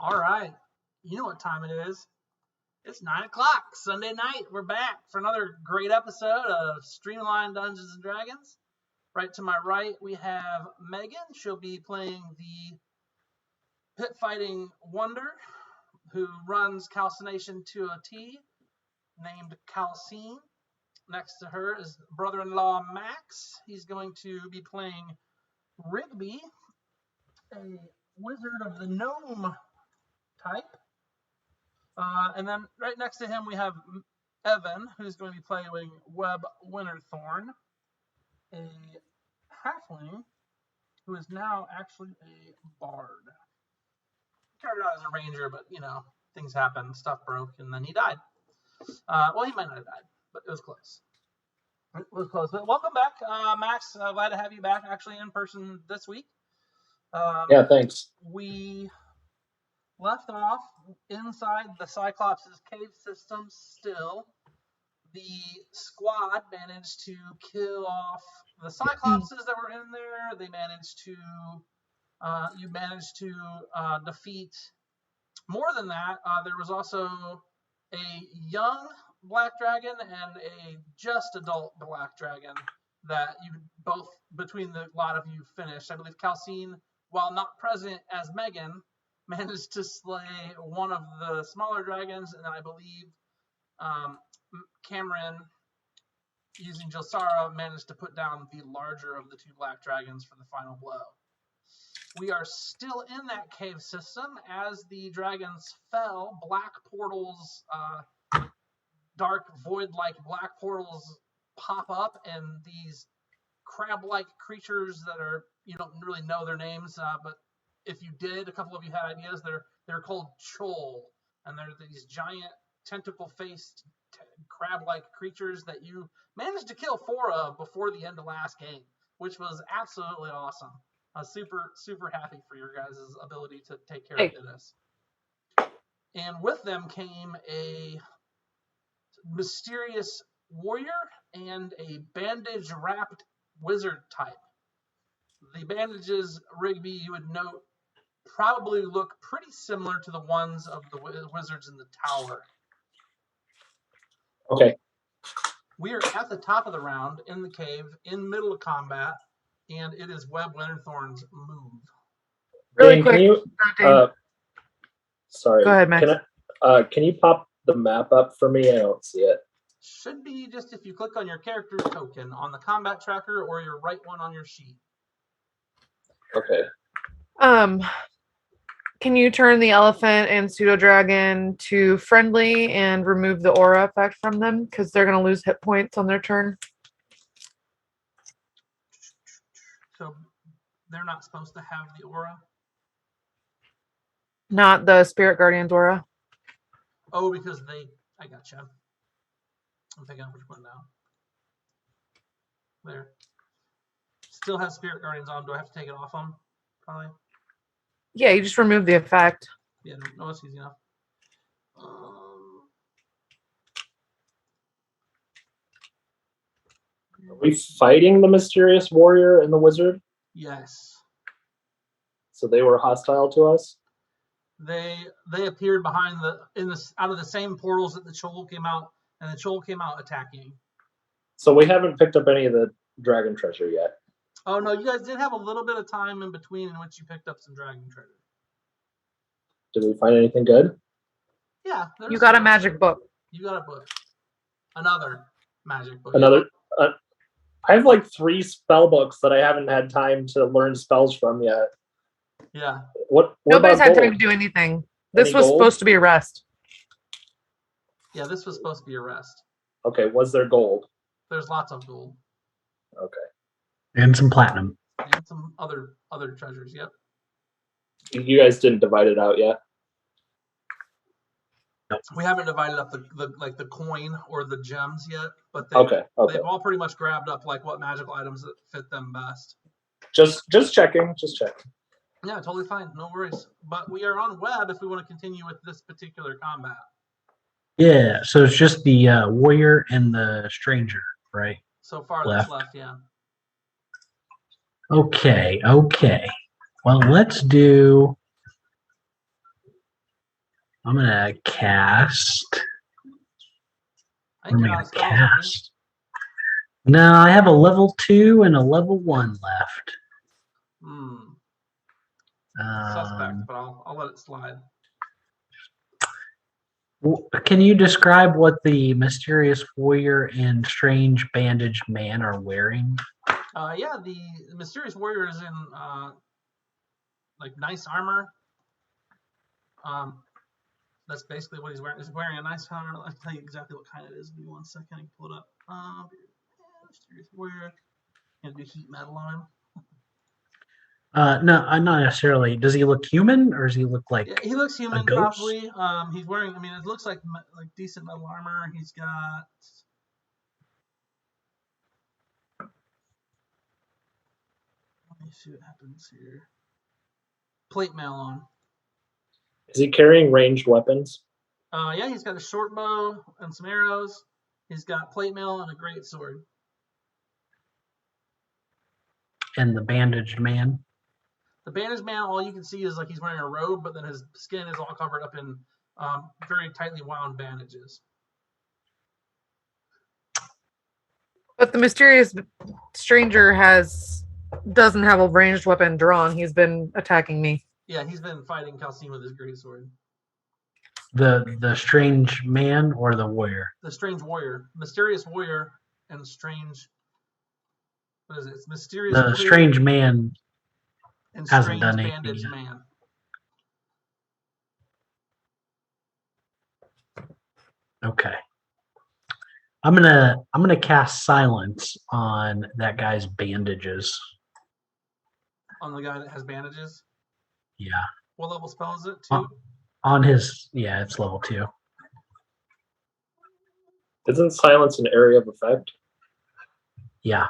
All right. You know what time it is. It's 9 o'clock, Sunday night. We're back for another great episode of Streamlined Dungeons & Dragons. Right to my right, we have Megan. She'll be playing the pit fighting wonder who runs Calcination to a T, named Calcine. Next to her is brother-in-law Max. He's going to be playing Rigby, a wizard of the gnome type. And then right next to him we have Evan, who's going to be playing Webb Winterthorn, a halfling who is now actually a bard. Started out as a ranger, but things happen, stuff broke, and then he died. Well, he might not have died, but it was close. It was close. But welcome back, Max. Glad to have you back actually in person this week. Yeah, thanks. We left off inside the Cyclops' cave system still. The squad managed to kill off the Cyclopses that were in there. They managed to, you managed to defeat more than that. There was also a young black dragon and a just adult black dragon that you both, between the lot of you, finished. I believe Calcine, while not present as Megan, managed to slay one of the smaller dragons, and I believe Cameron, using Jelsara, managed to put down the larger of the two black dragons for the final blow. We are still in that cave system. As the dragons fell, black portals, dark void-like black portals pop up, and these crab-like creatures that are, you don't really know their names, but if you did, a couple of you had ideas. They're called Chol, and they're these giant tentacle-faced crab-like creatures that you managed to kill 4 of before the end of last game, which was absolutely awesome. I was super happy for your guys' ability to take care of this. And with them came a mysterious warrior and a bandage-wrapped wizard type. The bandages, Rigby, you would note, probably look pretty similar to the ones of the wizards in the tower. Okay. We are at the top of the round in the cave, in middle of combat, and it is Webb Winterthorn's move. Really Dane, quick. can you, sorry. Go ahead, Max. Can you pop the map up for me? I don't see it. Should be just if you click on your character token on the combat tracker or your right one on your sheet. Okay. Can you turn the elephant and pseudo dragon to friendly and remove the aura effect from them? Because they're going to lose hit points on their turn. So they're not supposed to have the aura? Not the Spirit Guardian's aura. Oh, because I gotcha. I'm picking up which one now. There. Still has Spirit Guardians on. Do I have to take it off them? Probably. Yeah, you just remove the effect. Yeah, no, it's easy enough. Are we fighting the mysterious warrior and the wizard? Yes. So they were hostile to us? They appeared behind out of the same portals that the Chol came out, and the Chol came out attacking. So we haven't picked up any of the dragon treasure yet. Oh no, you guys did have a little bit of time in between in which you picked up some dragon treasure. Did we find anything good? Yeah. You got a magic book. You got a book. Another magic book. Another. I have like 3 spell books that I haven't had time to learn spells from yet. Yeah. What Nobody's about had gold? time to do anything. This Any was gold? supposed to be a rest. Yeah, this was supposed to be a rest. Okay, was there gold? There's lots of gold. Okay. And some platinum. And some other treasures, yep. You guys didn't divide it out yet? Nope. We haven't divided up the coin or the gems yet, but Okay. They've all pretty much grabbed up like what magical items that fit them best. Just checking. Yeah, totally fine. No worries. But we are on web if we want to continue with this particular combat. Yeah, so it's just the warrior and the stranger, right? So far, that's left, yeah. Okay. Well, let's do I'm gonna cast. I What think am I you're gonna out of spells, aren't you? cast? No, I have a level 2 and a level 1 left. Suspect, but I'll let it slide. Can you describe what the mysterious warrior and strange bandaged man are wearing? Yeah, the mysterious warrior is in like nice armor. That's basically what he's wearing. He's wearing a nice armor. I'll tell you exactly what kind it is. Give me 1 second. I can pull it up. Mysterious warrior. Gonna do heat metal on him. No, not necessarily. Does he look human, or does he look like Yeah, he looks human, ghost? probably. He's wearing. I mean, it looks like decent metal armor. He's got. Let me see what happens here. Plate mail on. Is he carrying ranged weapons? Yeah, he's got a short bow and some arrows. He's got plate mail and a great sword. And the bandaged man? The bandaged man, all you can see is like he's wearing a robe, but then his skin is all covered up in very tightly wound bandages. But the mysterious stranger doesn't have a ranged weapon drawn. He's been attacking me. Yeah, he's been fighting Calcine with his great sword. The strange man or the warrior? The strange warrior, mysterious warrior, and strange. What is it? It's mysterious. The strange man and hasn't strange done anything bandaged yet. man. Okay. I'm gonna cast silence on that guy's bandages. On the guy that has bandages. Yeah. What level spell is it? 2? On his, yeah, it's level 2. Isn't silence an area of effect? Yeah.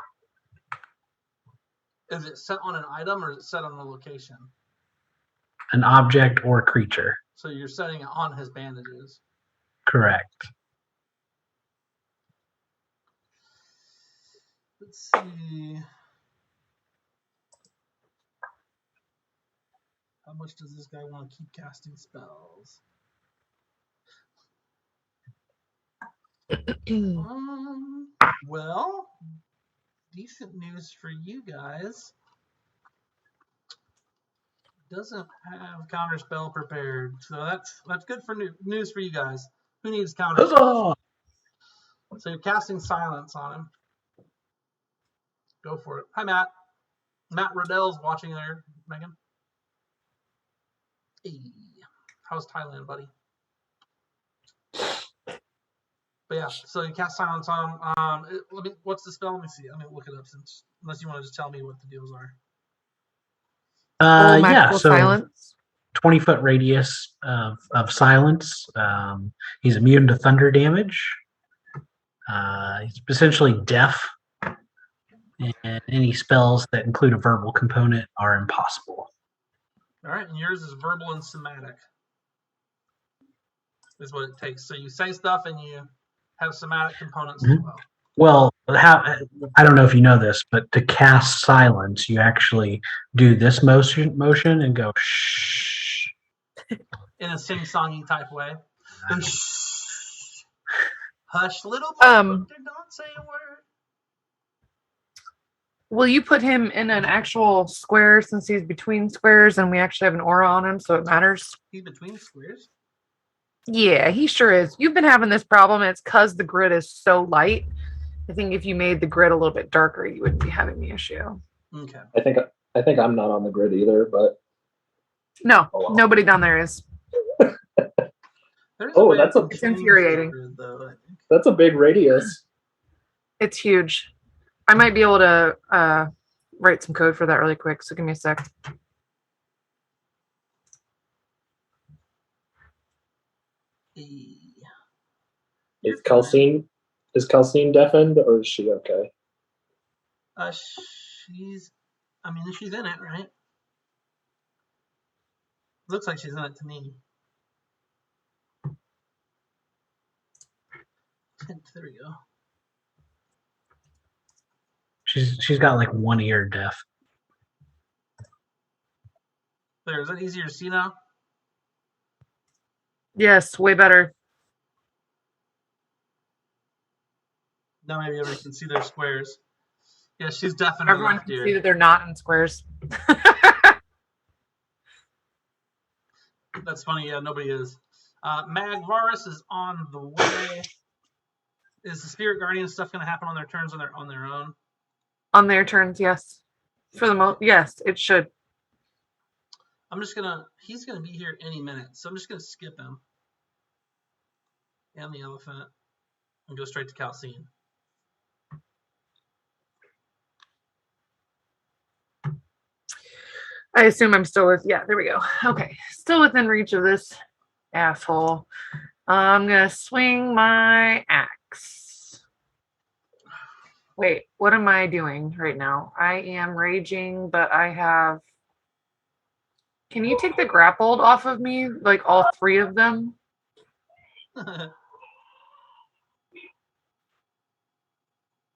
Is it set on an item or is it set on a location? An object or creature. So you're setting it on his bandages. Correct. Let's see. How much does this guy want to keep casting spells? Well, decent news for you guys. Doesn't have counter spell prepared, so that's good for news for you guys. Who needs counter spells? So you're casting silence on him. Go for it. Hi, Matt. Matt Riddell's watching there, Megan. Hey, how's Thailand, buddy? But yeah, so you cast silence on him. What's the spell? Let me see. Let me look it up unless you want to just tell me what the deals are. Yeah, so silence. 20-foot radius of silence. He's immune to thunder damage. He's essentially deaf, and any spells that include a verbal component are impossible. All right, and yours is verbal and somatic. Is what it takes. So you say stuff and you have somatic components as well. Well, I don't know if you know this, but to cast silence, you actually do this motion and go shh. In a sing-songy type way. Hush, little boy, don't say a word. Will you put him in an actual square since he's between squares and we actually have an aura on him, so it matters? He's between squares? Yeah, he sure is. You've been having this problem, and it's because the grid is so light. I think if you made the grid a little bit darker, you wouldn't be having the issue. Okay. I think I'm not on the grid either, but no, nobody down there is. It's infuriating. Grid, though, that's a big radius. It's huge. I might be able to write some code for that really quick, so give me a sec. Is Calcine deafened, or is she okay? She's in it, right? Looks like she's in it to me. There we go. She's got like one ear deaf. There, is that easier to see now? Yes, way better. Now maybe everybody can see their squares. Yeah, she's definitely Everyone left can ear. see that they're not in squares. That's funny. Yeah, nobody is. Magvarus is on the way. Is the Spirit Guardian stuff going to happen on their turns on their own? On their turns, yes. For the most, yes, it should. He's gonna be here any minute, so I'm just gonna skip him and the elephant and go straight to Calcine. I assume I'm still with, yeah, there we go. Okay, still within reach of this asshole. I'm gonna swing my axe. Wait, what am I doing right now? I am raging, but I have. Can you take the grappled off of me? Like all three of them? There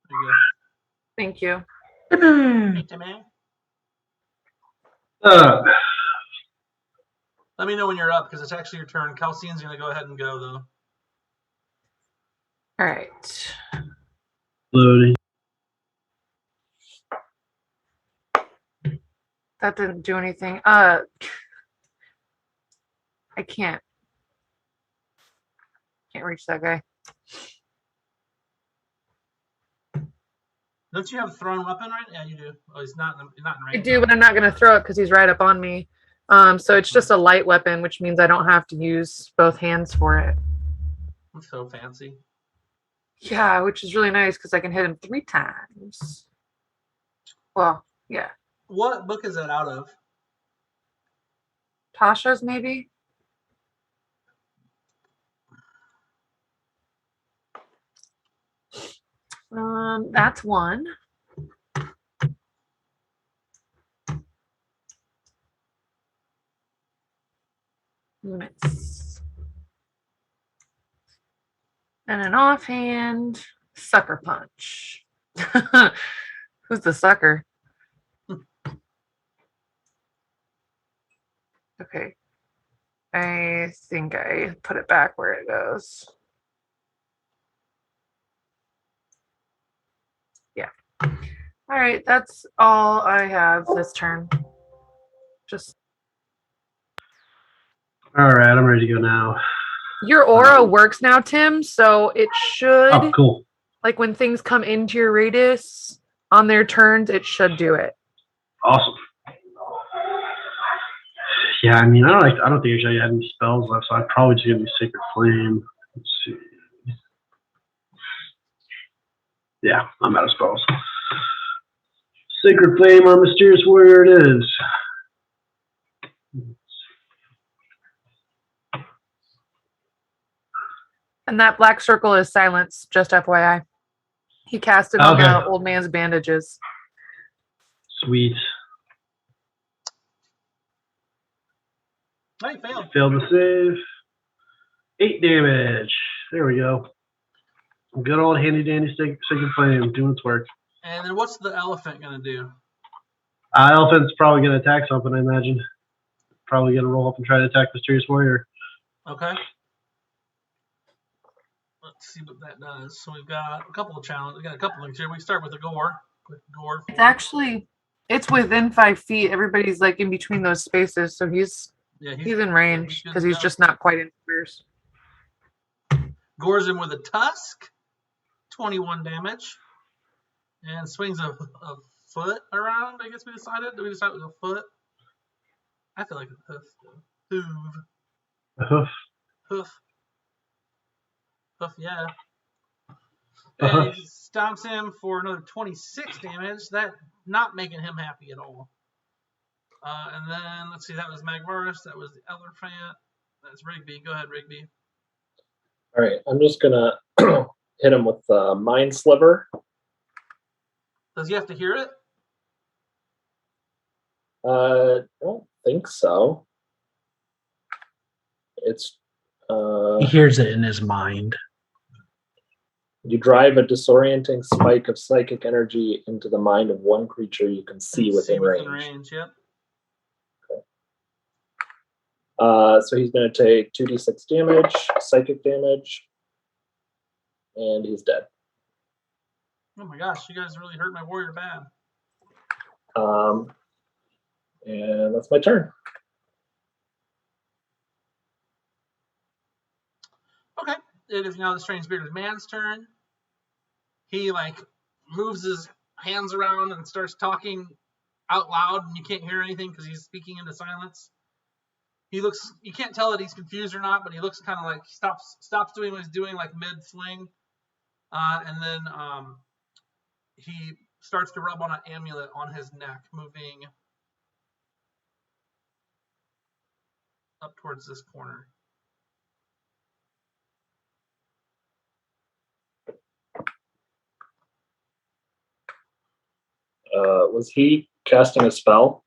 you go. Thank you. Hey, Timmy. Uh, Let me know when you're up because it's actually your turn. Calcine's gonna go ahead and go though. All right. loading. That didn't do anything. I can't reach that guy. Don't you have a thrown weapon, right? Yeah, you do. Oh, he's not in I range. do, but I'm not going to throw it because he's right up on me. So it's just a light weapon, which means I don't have to use both hands for it. That's so fancy. Yeah, which is really nice because I can hit him 3 times. Well, yeah. What book is that out of? Tasha's maybe? That's one. Miss. And an offhand sucker punch. Who's the sucker? Okay. I think I put it back where it goes. Yeah. All right, that's all I have this turn. Just All right, I'm ready to go now. your aura works now, Tim, so it should, Oh, cool. like when things come into your radius on their turns, it should do it. Awesome. Yeah, I mean, I don't think I had any spells left, so I'd probably just give me Sacred Flame. Let's see. Yeah, I'm out of spells. Sacred Flame on Mysterious Warrior it is. And that black circle is silence, just FYI. He cast it on Okay. the old man's bandages. Sweet. Oh, you failed. Failed to save. 8 damage. There we go. Good old handy dandy Sacred Flame doing its work. And then what's the elephant gonna do? Elephant's probably going to attack something, I imagine. Probably going to roll up and try to attack Mysterious Warrior. Okay. Let's see what that does. So we've got a couple of challenges. We got a couple of things here. We start with the gore. It's actually, it's within 5 feet. Everybody's like in between those spaces, so he's in range because he's just not quite in squares. Gores him with a tusk, 21 damage, and swings a foot around. I guess we decided. Did we decide it was a foot? I feel like a hoof. Hoof. A hoof. Hoof. Hoof, yeah. Uh-huh. And he stomps him for another 26 damage. That not making him happy at all. And then, let's see, that was Magvarus. That was the elephant. That's Rigby. Go ahead, Rigby. All right, I'm just gonna hit him with the Mind Sliver. Does he have to hear it? I don't think so. It's He hears it in his mind. you drive a disorienting spike of psychic energy into the mind of one creature you can see within range. Yep. So he's going to take 2d6 damage, psychic damage, and he's dead. Oh my gosh, you guys really hurt my warrior bad. And that's my turn. Okay, it is now the strange bearded man's turn. He like moves his hands around and starts talking out loud, and you can't hear anything because he's speaking into silence. He looks, you can't tell that he's confused or not, but he looks kind of like stops doing what he's doing like mid swing, and then he starts to rub on an amulet on his neck, moving up towards this corner. Was he casting a spell?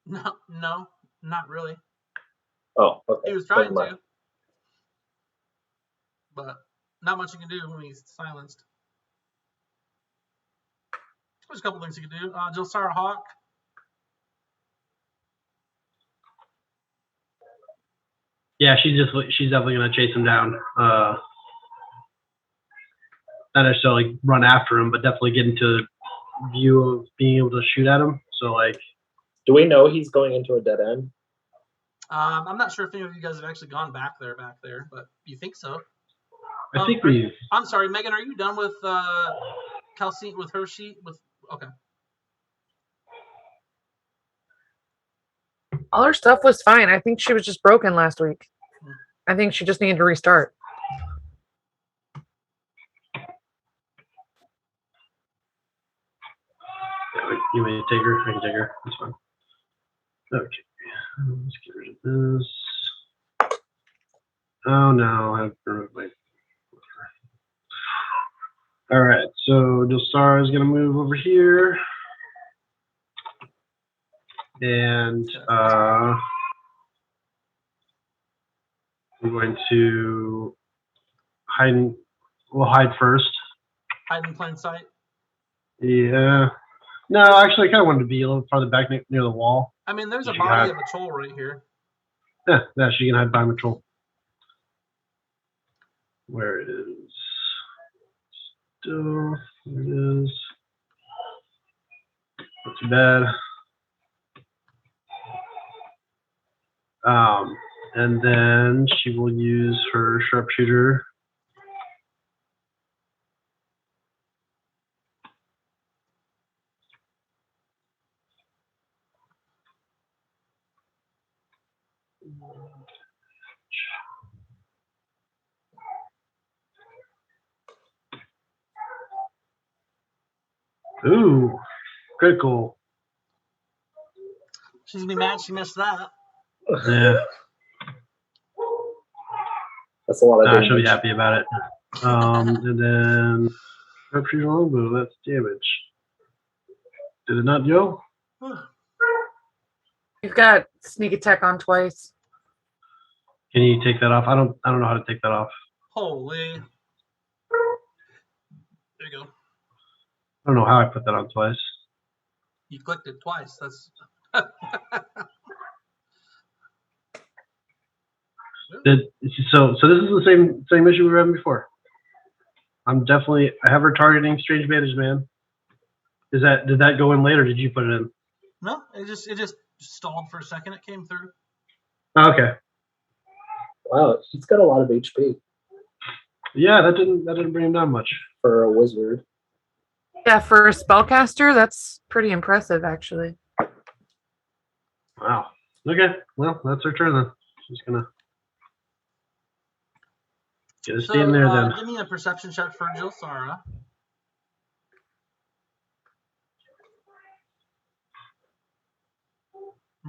No, not really. Oh, okay. He was trying to, but not much you can do when he's silenced. There's a couple things you can do. Jelsara Hawk. Yeah, she's definitely gonna chase him down. Not necessarily run after him, but definitely get into view of being able to shoot at him. So like, do we know he's going into a dead end? I'm not sure if any of you guys have actually gone back there, but you think so. I think we. I'm sorry, Megan. Are you done with Calcine with her sheet? Okay. All her stuff was fine. I think she was just broken last week. I think she just needed to restart. You may take her. I can take her. That's fine. Okay. Let's get rid of this. Oh no, I have to remove my. All right, so Dulsara is going to move over here. And I'm going to hide. We'll hide first. Hide in plain sight. Yeah. No, actually, I kind of wanted to be a little farther back near the wall. I mean, there's a body of a troll right here. Yeah, she can hide behind the troll. Where it is. Still, there it is. Not too bad. And then she will use her sharpshooter. Ooh, critical. She's gonna be mad she missed that. Yeah. That's a lot of damage. She'll be happy about it. And then sharpshooter longbow, that's damage. Did it not, Joe? You've got sneak attack on twice. Can you take that off? I don't know how to take that off. Holy. There you go. I don't know how I put that on twice. You clicked it twice. That's. So this is the same issue we were having before. I have her targeting strange bandage man. Did that go in later? Or did you put it in? No, it just stalled for a second. It came through. Oh, okay. Wow, he's got a lot of HP Yeah, that didn't bring him down much for a wizard. Yeah, for a spellcaster, that's pretty impressive, actually. Wow. Okay. Well, that's her turn then. She's gonna get us in there then. Give me a perception check for Jelsara.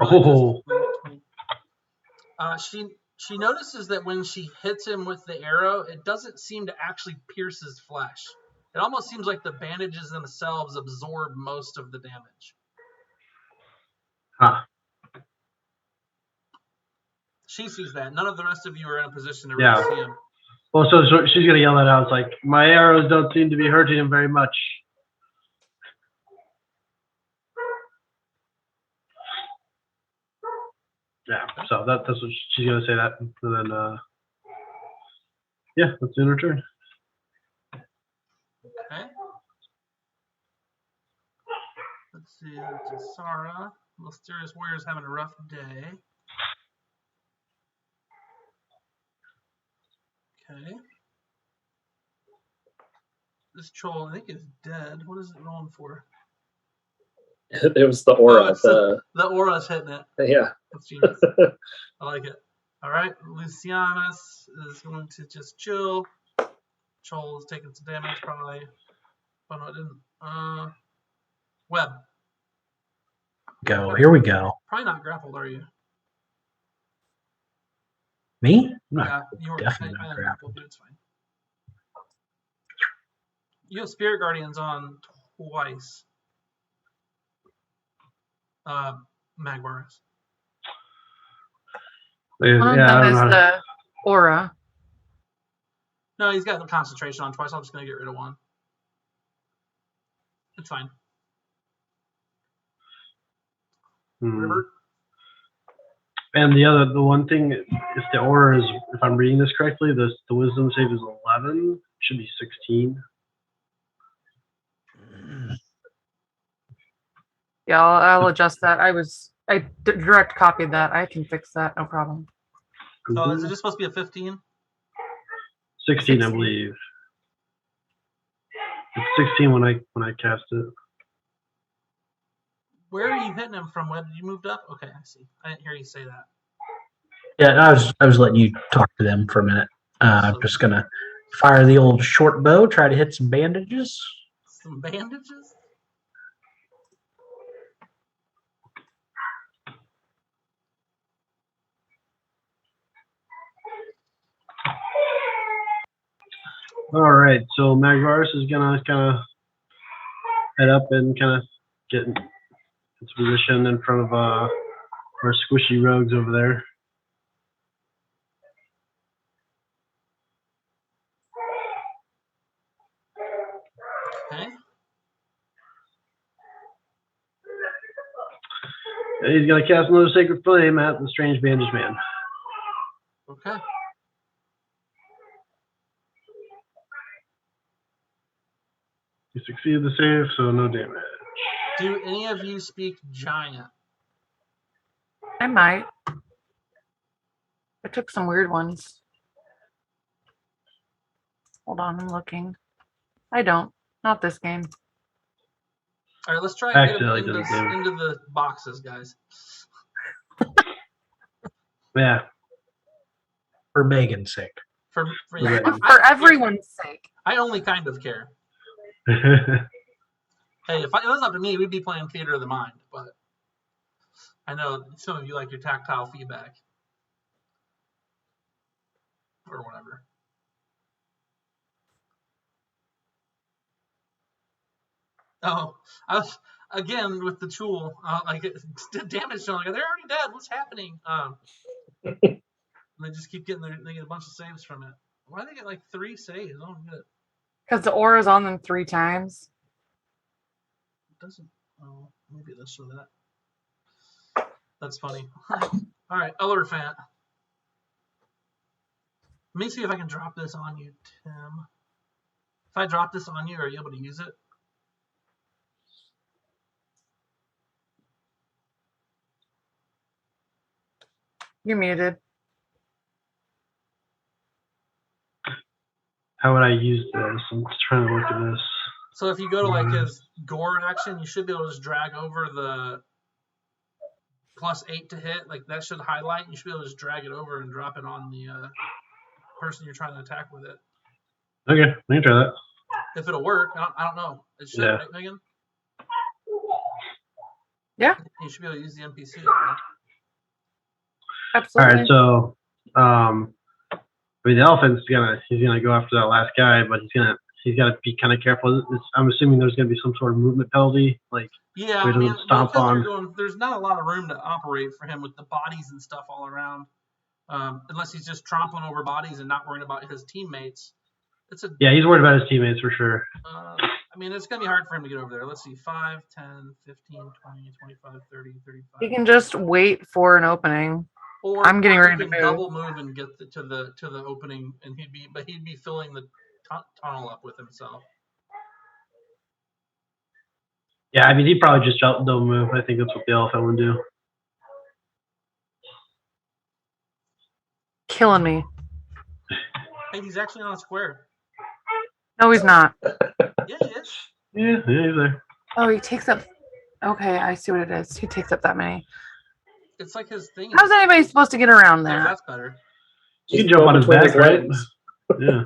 Oh. She notices that when she hits him with the arrow, it doesn't seem to actually pierce his flesh. It almost seems like the bandages themselves absorb most of the damage. Huh. She sees that. None of the rest of you are in a position to really see him. Well, so she's gonna yell that out. It's like, my arrows don't seem to be hurting him very much. Yeah. So that's what she's gonna say that, and then yeah, that's in her turn. Okay. Let's see. That's Sarah. Mysterious Warrior's having a rough day. Okay. This troll, I think, is dead. What is it rolling for? It was the aura. The aura's hitting it. Yeah. That's genius. I like it. All right. Lucianus is going to just chill. Troll is taking some damage, probably. Oh, no, it didn't. Web. Go. Here we go. Probably not grappled, are you? Me? I'm not Yeah, you were definitely I not grappled, grappled. but it's fine. You have Spirit Guardians on twice. Magmaris. One of Yeah, I them don't is know. the aura. No, he's got the concentration on twice. I'm just going to get rid of one. It's fine. River. And the one thing is the aura is, if I'm reading this correctly, the wisdom save is 11. Should be 16. Yeah, I'll adjust that. I direct copied that. I can fix that. No problem. So is it just supposed to be a 15? 16, I believe. It's 16 when I cast it. Where are you hitting him from? Web? You moved up? Okay, I see. I didn't hear you say that. Yeah, I was letting you talk to them for a minute. I'm just gonna fire the old short bow, try to hit some bandages. Some bandages? All right, so Magvaris is gonna kind of head up and kind of get into position in front of our squishy rogues over there. Okay. And he's gonna cast another Sacred Flame at the Strange Bandage Man. Okay. He succeeded the save, so no damage. Do any of you speak Giant? I might. I took some weird ones. Hold on, I'm looking. I don't. Not this game. All right, let's try and get him Accidentally did it, David. into the boxes, guys. Yeah. For Megan's sake. For Yeah. For everyone's sake. I only kind of care. Hey, if it was up to me, we'd be playing Theater of the Mind, but I know some of you like your tactile feedback. Or whatever. Oh, I was, again, with the tool, like, it did damage to them. Like, they're already dead. What's happening? And they just keep getting they get a bunch of saves from it. Why do they get like 3 saves? I don't get it. Because the aura's on them 3 times. It doesn't. Oh, maybe let's show that. That's funny. All right, Ellerfant. Let me see if I can drop this on you, Tim. If I drop this on you, are you able to use it? You're muted. How would I use this? I'm just trying to look at this. So if you go to like his gore action, you should be able to just drag over the +8 to hit. Like that should highlight. You should be able to just drag it over and drop it on the person you're trying to attack with it. Okay, we can try that. If it'll work, I don't know. It should, Yeah. right, Megan? Yeah. You should be able to use the NPC. Right? All Absolutely. right, so I mean the elephant's he's gonna go after that last guy, but he's got to be kind of careful. I'm assuming there's gonna be some sort of movement penalty, like Yeah, so he I mean, doesn't stomp because on. there's not a lot of room to operate for him with the bodies and stuff all around. Unless he's just tromping over bodies and not worrying about his teammates. Yeah, he's worried about his teammates for sure. I mean, it's going to be hard for him to get over there. Let's see. 5, 10, 15, 20, 25, 30, 35. He can just wait for an opening. Or I'm getting or ready he to can move. double move and get to the opening, and he'd be filling the tunnel up with himself. Yeah, I mean, he'd probably just don't move. I think that's what the elephant would do. Killing me. Hey, he's actually on a square. No, he's not. Yeah, he is. Yeah, he's there. Oh, he takes up. Okay, I see what it is. He takes up that many. It's like his thing. How's anybody supposed to get around Yeah, there? that's better. You can jump on his between back, right? legs. Yeah.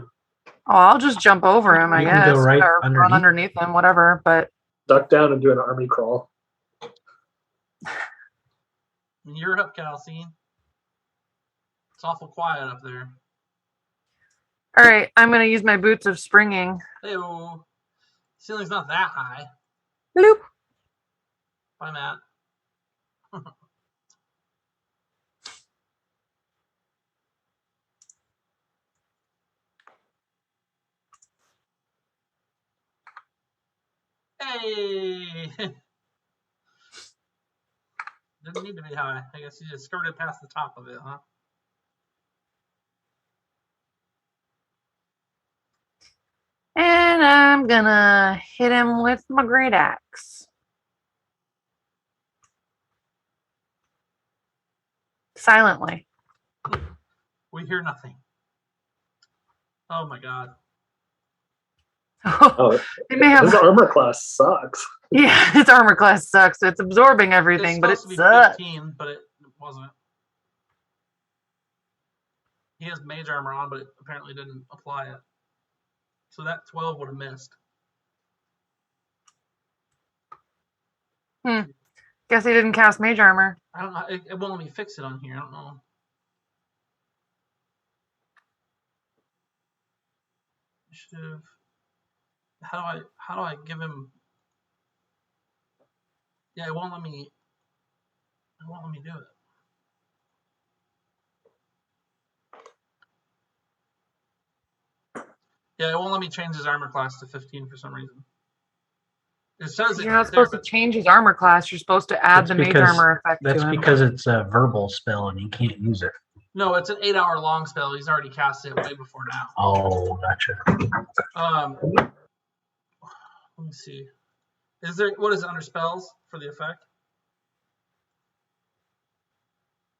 Oh, I'll just jump over him, I You can go guess, right or run underneath him, whatever. But Duck down and do an army crawl. You're up, Calcine. It's awful quiet up there. all right, I'm gonna use my boots of springing. Hey-oh. Ceiling's not that high. Bloop. Bye, Matt. Hey! Didn't need to be high. I guess you just skirted past the top of it, huh? And I'm gonna hit him with my great axe. Silently. We hear nothing. Oh my god. Oh, It may have. his armor class sucks. Yeah, his armor class sucks. It's absorbing everything, It's but it supposed to be sucks. 15, but it wasn't. He has mage armor on, but it apparently didn't apply it. So that 12 would have missed. Guess he didn't cast mage armor. I don't know. It won't let me fix it on here. I don't know. Initiative. How do I give him? Yeah, it won't let me. It won't let me do it. Yeah, it won't let me change his armor class to 15 for some reason. It says You're not supposed to change his armor class. You're supposed to add That's the mage because- armor effect That's to him. because it's a verbal spell and you can't use it. No, it's an 8-hour long spell. He's already cast it way before now. Oh, gotcha. Let me see. Is there what is it under spells for the effect?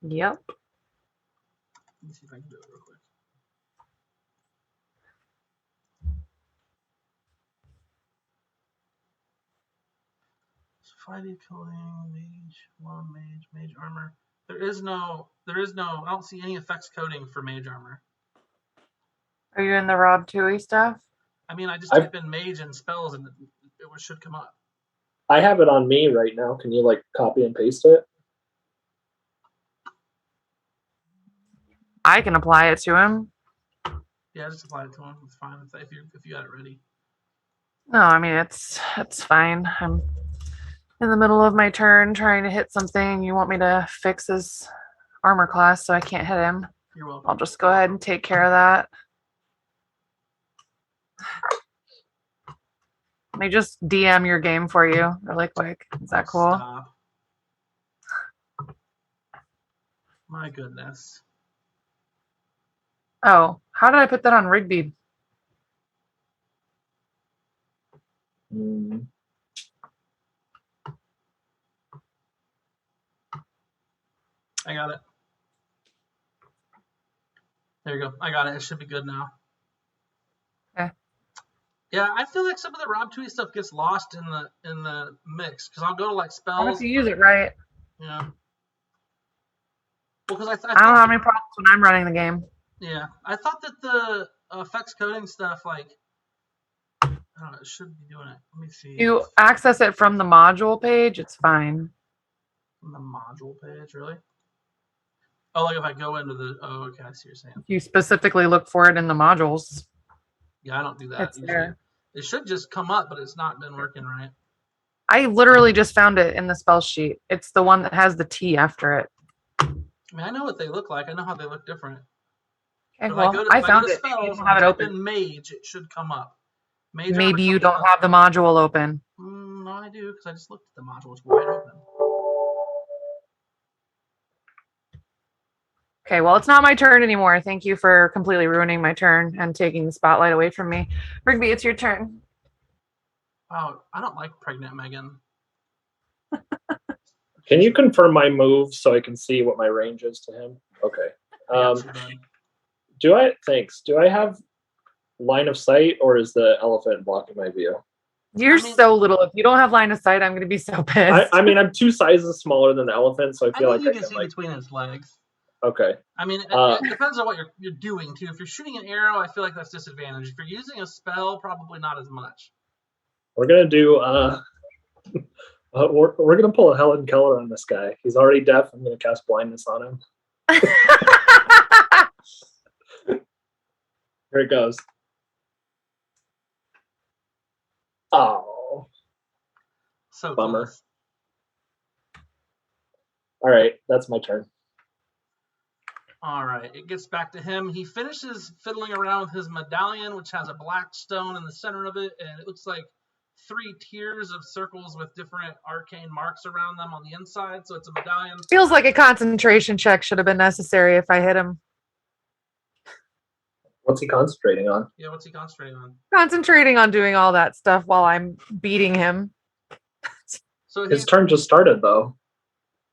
Yep. Let me see if I can do it real quick. So 5e coding, mage armor. There is no. I don't see any effects coding for mage armor. Are you in the Rob Tui stuff? I mean, I just type in mage and spells and it should come up. I have it on me right now. Can you like copy and paste it? I can apply it to him. Yeah, just apply it to him. It's fine if you got it ready. No, I mean it's fine. I'm in the middle of my turn trying to hit something. You want me to fix his armor class so I can't hit him? You're welcome. I'll just go ahead and take care of that. Let me just DM your game for you really quick. Is that cool? Stop. My goodness. Oh, how did I put that on Rigby? I got it. There you go. I got it. It should be good now. Okay. Yeah, I feel like some of the Rob Tui stuff gets lost in the mix because I'll go to like How spells. to use it right? Yeah. Well, because I I don't have any problems when I'm running the game. Yeah, I thought that the effects coding stuff, like, I don't know, it should be doing it. Let me see. You access it from the module page, it's fine. From the module page, really? Oh, like if I go into the. Oh, okay, I see what you're saying. You specifically look for it in the modules. Yeah, I don't do that. It's there. It should just come up, but it's not been working right. I literally just found it in the spell sheet. It's the one that has the T after it. I mean, I know what they look like. I know how they look different. Okay, If well, go to, I if found go to it. Maybe you spells don't have it and type open. in mage, it should come up. Major Maybe you something don't have the module open. No, I do, because I just looked at the module. It's wide open. Okay, well, it's not my turn anymore. Thank you for completely ruining my turn and taking the spotlight away from me. Rigby, it's your turn. Oh, I don't like pregnant Megan. Can you confirm my move so I can see what my range is to him? Okay. Thanks. Do I have line of sight, or is the elephant blocking my view? You're so little. If you don't have line of sight, I'm going to be so pissed. I mean, I'm 2 sizes smaller than the elephant, so I feel like you I can can see between his legs. Okay. I mean, it depends on what you're doing too. If you're shooting an arrow, I feel like that's disadvantage. If you're using a spell, probably not as much. We're gonna do. We're gonna pull a Helen Keller on this guy. He's already deaf. I'm gonna cast blindness on him. Here it goes. Oh. So bummer. Close. All right, that's my turn. All right, it gets back to him. He finishes fiddling around with his medallion, which has a black stone in the center of it, and it looks like 3 tiers of circles with different arcane marks around them on the inside. So it's a medallion. Feels like a concentration check should have been necessary if I hit him. What's he concentrating on? Yeah, what's he concentrating on? Concentrating on doing all that stuff while I'm beating him. So his turn just started, though.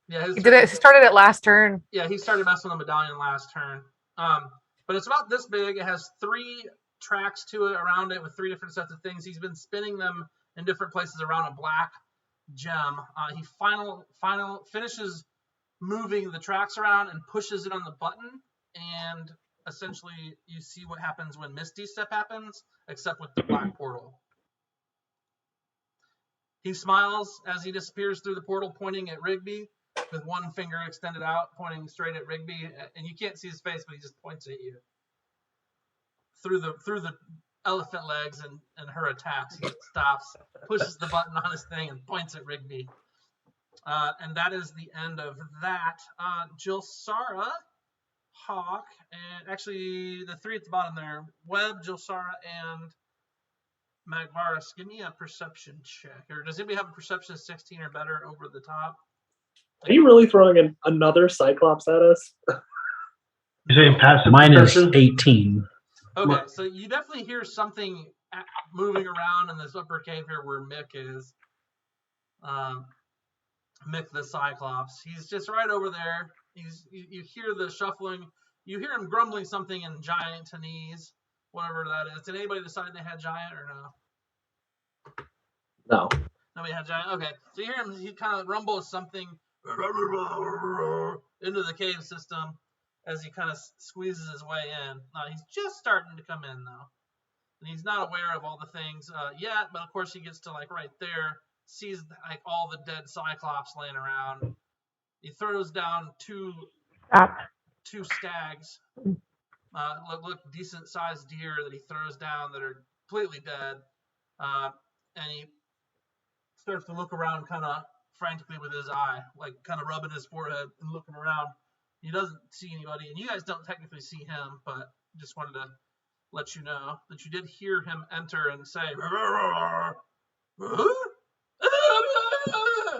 Yeah, he started it last turn. Yeah, he started messing with the medallion last turn. But it's about this big. It has 3 tracks to it around it with 3 different sets of things. He's been spinning them in different places around a black gem. He finishes moving the tracks around and pushes it on the button, and essentially you see what happens when Misty Step happens, except with the black portal. He smiles as he disappears through the portal, pointing at Rigby with one finger extended out, pointing straight at Rigby, and you can't see his face, but he just points at you through the elephant legs and her attacks. He stops, pushes the button on his thing, and points at Rigby. And that is the end of that. Jilsara, Hawk, and actually the 3 at the bottom there, Webb, Jilsara, and Magvaris, give me a perception check. Or does anybody have a perception of 16 or better over the top? Are you really throwing in another Cyclops at us? You're saying passive Mine is perception? 18. Okay, so you definitely hear something moving around in this upper cave here where Mick is. Mick the Cyclops. He's just right over there. You hear the shuffling. You hear him grumbling something in Giantanese, whatever that is. Did anybody decide they had Giant or no? No. Nobody had Giant? Okay. So you hear him, he kind of rumbles something into the cave system as he kind of squeezes his way in. He's just starting to come in, though. And he's not aware of all the things yet, but of course he gets to, like, right there, sees, like, all the dead Cyclops laying around. He throws down two stags, look decent-sized deer that he throws down that are completely dead, and he starts to look around kind of frantically with his eye, like kind of rubbing his forehead and looking around. He doesn't see anybody, and you guys don't technically see him, but just wanted to let you know that you did hear him enter and say,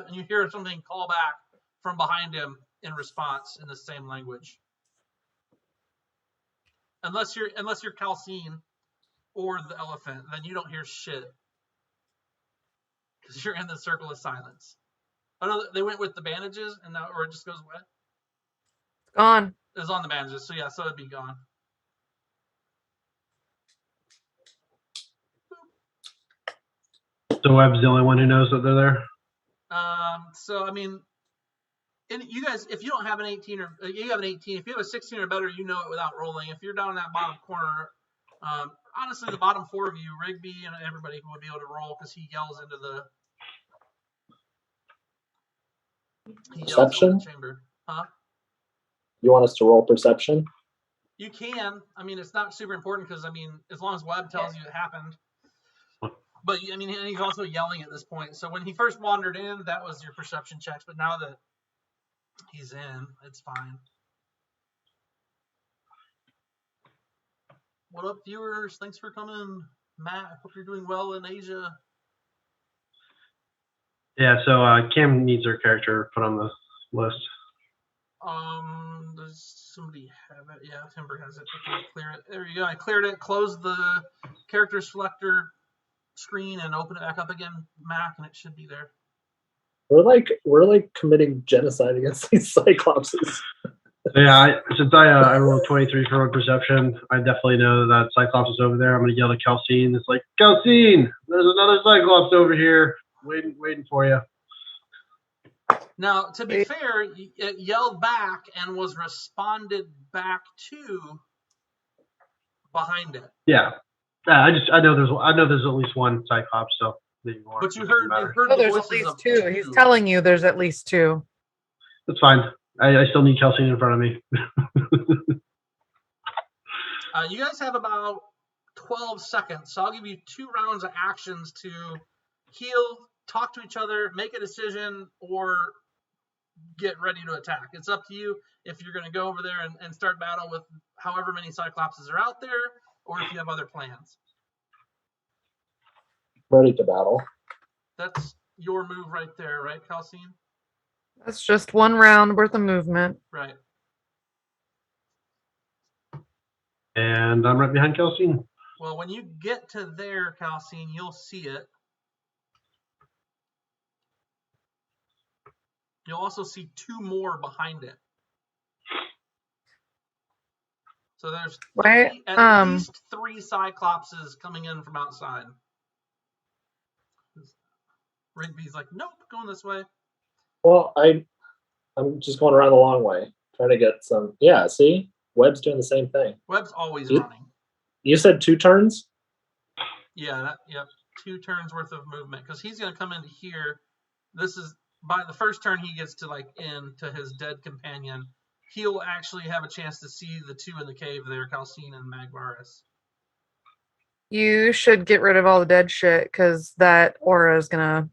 and you hear something call back from behind him in response in the same language. Unless you're Calcine or the elephant, then you don't hear shit. Because you're in the circle of silence. Oh no, they went with the bandages and now, or it just goes away? Gone. It's on the bandages, so yeah, so it'd be gone. So Webb's the only one who knows that they're there? So I mean, and you guys, if you don't have an 18 or you have an 18, if you have a 16 or better, you know it without rolling. If you're down in that bottom corner, honestly, the bottom 4 of you, Rigby and everybody would be able to roll because he yells into the Perception? Chamber. Huh? You want us to roll perception? You can. I mean, it's not super important because, I mean, as long as Webb tells you it happened. But, I mean, and he's also yelling at this point. So when he first wandered in, that was your perception checks. But now that he's in, it's fine. What up, viewers? Thanks for coming. Matt, I hope you're doing well in Asia. Yeah, so Cam needs her character put on the list. Does somebody have it? Yeah, Timber has it. Okay, clear it. There you go. I cleared it. Close the character selector screen and open it back up again, Mac, and it should be there. We're like committing genocide against these Cyclopses. Yeah, since I rolled 23 for road perception, I definitely know that Cyclops is over there. I'm gonna yell to Calcine. It's like, Calcine, there's another Cyclops over here, waiting for you. Now, to be fair, it yelled back and was responded back to behind it. Yeah, I know there's at least one Cyclops. So but you heard Oh, the there's voices at least of two. He's telling you there's at least two. That's fine. I still need Calcine in front of me. You guys have about 12 seconds, so I'll give you 2 rounds of actions to heal, talk to each other, make a decision, or get ready to attack. It's up to you if you're going to go over there and start battle with however many Cyclopses are out there, or if you have other plans. Ready to battle. That's your move right there, right, Calcine? That's just 1 round worth of movement. Right. And I'm right behind Calcine. Well, when you get to there, Calcine, you'll see it. You'll also see 2 more behind it. So there's at least 3 Cyclopses coming in from outside. Rigby's like, nope, going this way. Well, I'm just going around the long way, trying to get some. Yeah, see, Webb's doing the same thing. Webb's always running. You said 2 turns? Yeah, yep, 2 turns worth of movement because he's going to come into here. This is by the first turn he gets to in to his dead companion. He'll actually have a chance to see the 2 in the cave there, Calcine and Magvaris. You should get rid of all the dead shit because that aura is gonna.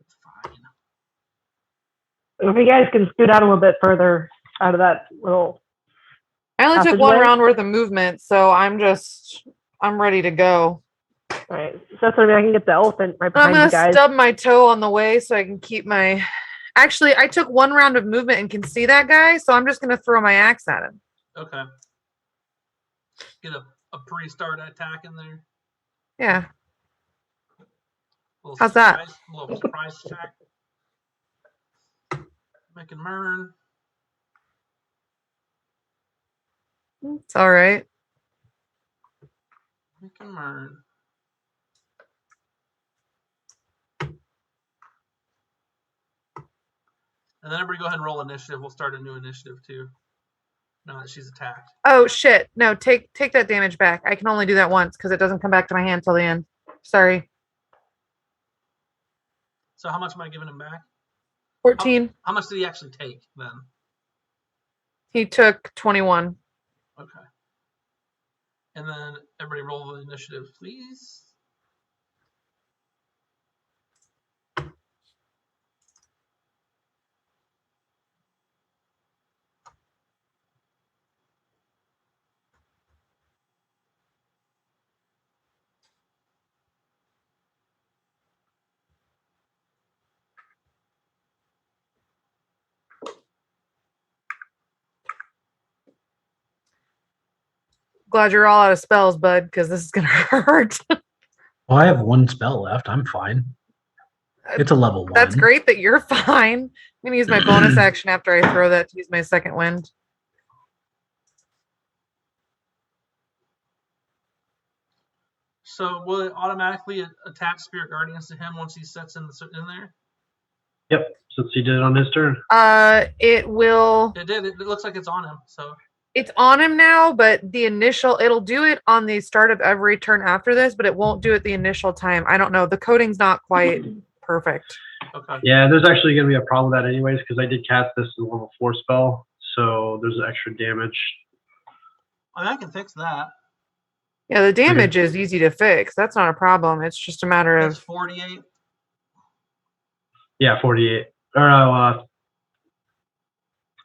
It's fine. If you guys can scoot out a little bit further out of that little. I only took 1 passageway. round worth of movement, so I'm ready to go. All right, so that's what I mean. I can get the elephant right I'm behind gonna you guys. stub my toe on the way so I can keep my. Actually, I took 1 round of movement and can see that guy, so I'm just gonna throw my axe at him. Okay. Get a pre-start attack in there. Yeah. How's that? A little surprise attack. Make him burn. It's all right. Make him burn. And then everybody go ahead and roll initiative. We'll start a new initiative too. Now that she's attacked. Oh shit! No, take that damage back. I can only do that once because it doesn't come back to my hand till the end. Sorry. So how much am I giving him back? 14. How much did he actually take then? He took 21. Okay. And then everybody roll the initiative, please. Glad you're all out of spells, bud, because this is gonna hurt. Well, I have 1 spell left. I'm fine. It's a level 1. That's great that you're fine. I'm gonna use my bonus action after I throw that to use my second wind. So will it automatically attach Spirit Guardians to him once he sets in there? Yep, since he did it on his turn. It will. It did. It looks like it's on him. So It's on him now, but it'll do it on the start of every turn after this, but it won't do it the initial time. I don't know. The coding's not quite perfect. okay. Yeah, there's actually going to be a problem with that anyways because I did cast this as a level 4 spell, so there's extra damage. I can fix that. Yeah, the damage is easy to fix. That's not a problem. It's just a matter It's of 48. Yeah, 48. Or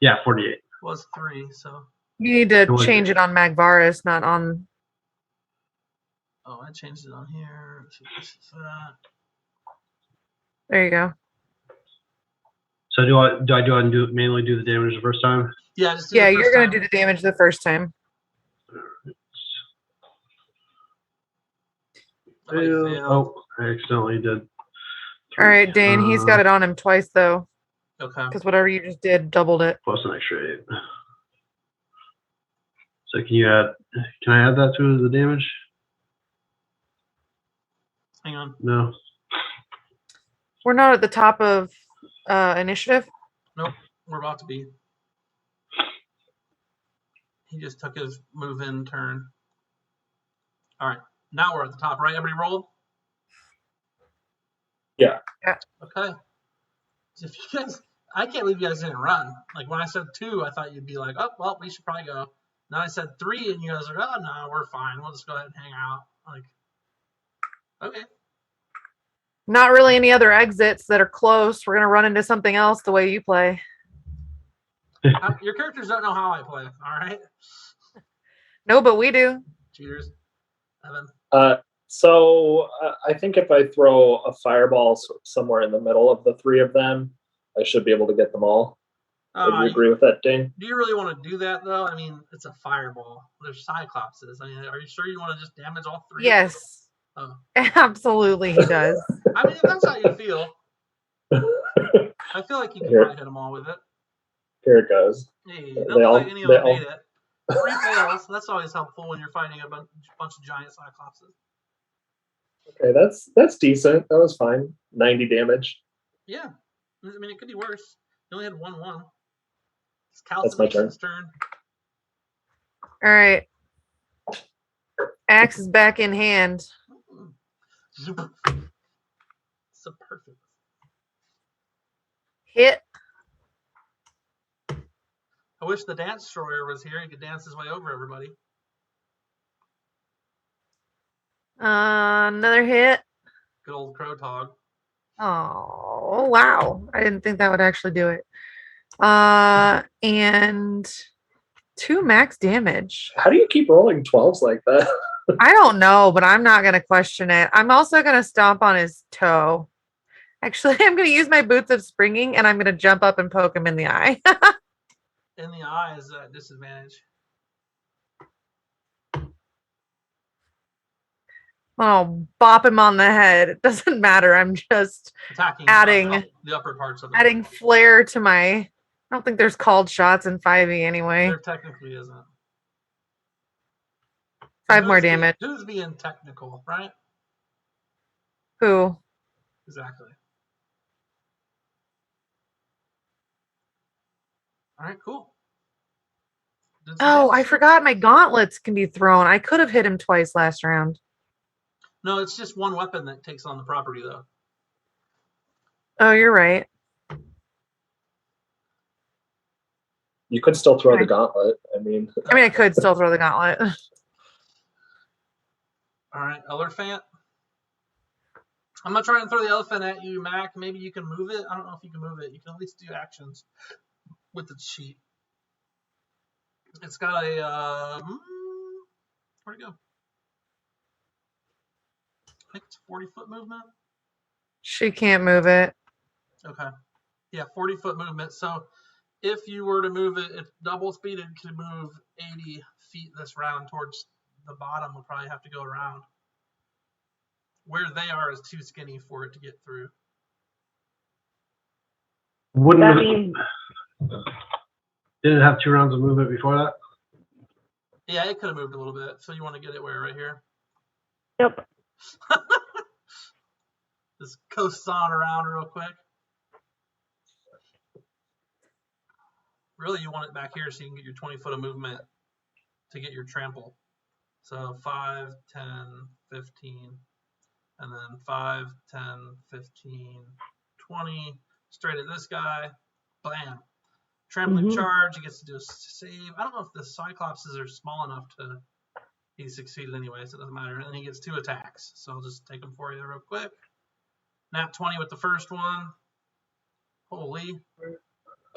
yeah, 48. Was 3, so You need to change it on Magvaris, not on. Oh, I changed it on here. So this is that. There you go. So do I manually do the damage the first time? Yeah, just do Yeah, the you're first gonna time. do the damage the first time. Oh, you failed. Oh, I accidentally did. All right, Dane. He's got it on him twice though, Okay. because whatever you just did doubled it. Plus an extra 8. So can I add that to the damage? Hang on. No. We're not at the top of initiative. Nope. We're about to be. He just took his move-in turn. All right. Now we're at the top, right? Everybody rolled? Yeah. Okay. So if you guys, I can't believe you guys didn't run. Like when I said 2, I thought you'd be like, oh, well, we should probably go. Now I said 3, and you guys are like, oh, no, we're fine. We'll just go ahead and hang out. Like, okay. Not really any other exits that are close. We're gonna run into something else the way you play. Your characters don't know how I play, all right? No, but we do. Cheaters. Evan. So I think if I throw a fireball somewhere in the middle of the 3 of them, I should be able to get them all. Would you agree with that, Dane? Do you really want to do that, though? I mean, it's a fireball. There's Cyclopses. I mean, are you sure you want to just damage all 3? Yes. Oh. Absolutely, he does. I mean, if that's how you feel. I feel like you can probably hit them all with it. Here it goes. Hey, don't look like any of them made it. 3 fails. That's always helpful when you're fighting a bunch of giant Cyclopses. Okay, that's decent. That was fine. 90 damage. Yeah. I mean, it could be worse. You only had 1/1. It's That's my turn. turn. All right. Axe is back in hand. So perfect. Hit. I wish the dance destroyer was here. He could dance his way over everybody. Another hit. Good old Crowtog. Oh, wow. I didn't think that would actually do it. And 2 max damage. How do you keep rolling 12s like that? I don't know, but I'm not going to question it. I'm also going to stomp on his toe. Actually, I'm going to use my boots of springing, and I'm going to jump up and poke him in the eye. In the eye is a disadvantage. Oh, bop him on the head. It doesn't matter. I'm just attacking adding the upper parts of it. Adding flair to my. I don't think there's called shots in 5e anyway. There technically isn't. 5 more damage. Who's being technical, right? Who? Exactly. All right, cool. Oh, I forgot my gauntlets can be thrown. I could have hit him twice last round. No, it's just one weapon that takes on the property, though. Oh, you're right. You could still throw the gauntlet. I could still throw the gauntlet. All right, elephant. I'm gonna try and throw the elephant at you, Mac. Maybe you can move it. I don't know if you can move it. You can at least do actions with the sheet. It's got a where'd it go? I think it's 40-foot movement. She can't move it. Okay. Yeah, 40-foot movement. So if you were to move it, it's double speed. It could move 80 feet this round towards the bottom. We'll probably have to go around. Where they are is too skinny for it to get through. Didn't it have 2 rounds of movement before that? Yeah, it could have moved a little bit. So you want to get it where? Right here? Yep. Just coasts on around real quick. Really, you want it back here so you can get your 20-foot of movement to get your trample. So 5, 10, 15, and then 5, 10, 15, 20. Straight at this guy. Bam. Trampling charge. He gets to do a save. I don't know if the Cyclopses are small enough to... He succeeded anyway, so it doesn't matter. And then he gets 2 attacks. So I'll just take them for you real quick. Nat 20 with the first one. Holy.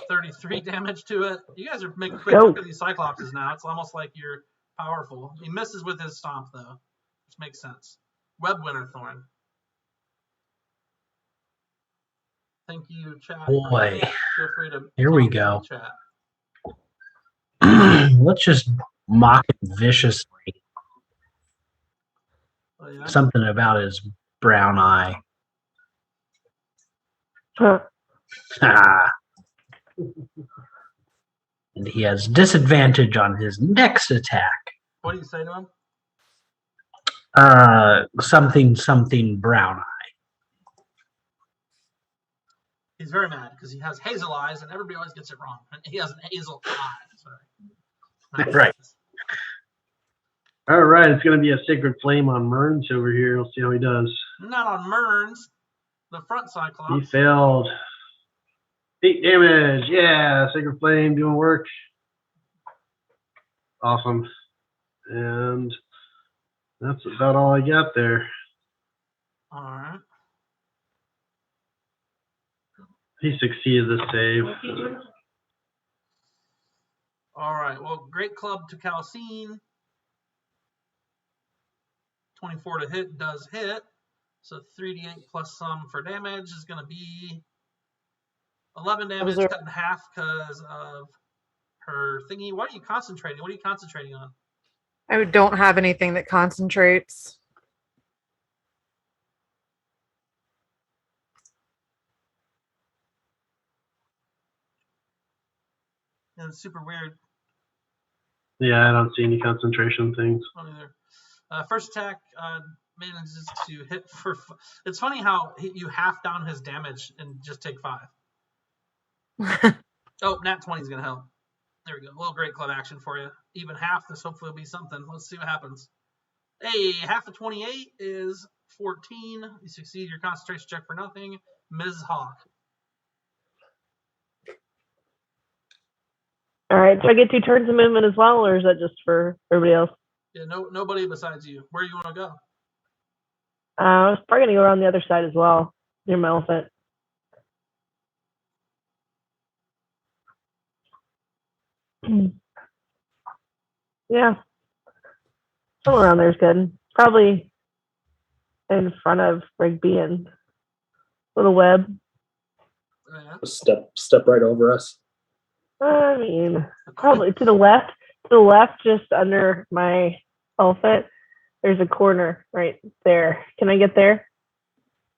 33 damage to it. You guys are making Let's quick go. work of these Cyclopses now. It's almost like you're powerful. He misses with his stomp, though, which makes sense. Web Winter Thorn. Thank you, chat. Boy, Feel free to here we talk in go. the chat. Let's just mock him viciously. Oh, yeah? Something about his brown eye. Huh. Ah. And he has disadvantage on his next attack. What do you say to him? Something brown eye. He's very mad because he has hazel eyes and everybody always gets it wrong. He has an hazel eye. Sorry. Right. All right, it's going to be a Sacred Flame on Mern's over here. We'll see how he does. Not on Mern's. The front Cyclops. He failed. 8 damage. Yeah, Sacred Flame doing work. Awesome. And that's about all I got there. All right. He succeeded the save. All right. Well, great club to Calcine. 24 to hit does hit. So 3d8 plus some for damage is going to be 11 damage, cut in half because of her thingy. What are you concentrating? What are you concentrating on? I don't have anything that concentrates. And it's super weird. Yeah, I don't see any concentration things. First attack manages to hit for. It's funny how you half down his damage and just take 5. Oh, nat 20 is going to help. There we go. A little great club action for you. Even half, this hopefully will be something. Let's see what happens. Hey, half of 28 is 14. You succeed your concentration check for nothing. Ms. Hawk. All right. Do I get 2 turns of movement as well, or is that just for everybody else? Yeah, nobody besides you. Where do you want to go? I was probably going to go around the other side as well, near my elephant. Yeah. Somewhere around there is good. Probably in front of Rigby and Little Web. Yeah. Step right over us. I mean, probably to the left. To the left, just under my elephant, there's a corner right there. Can I get there?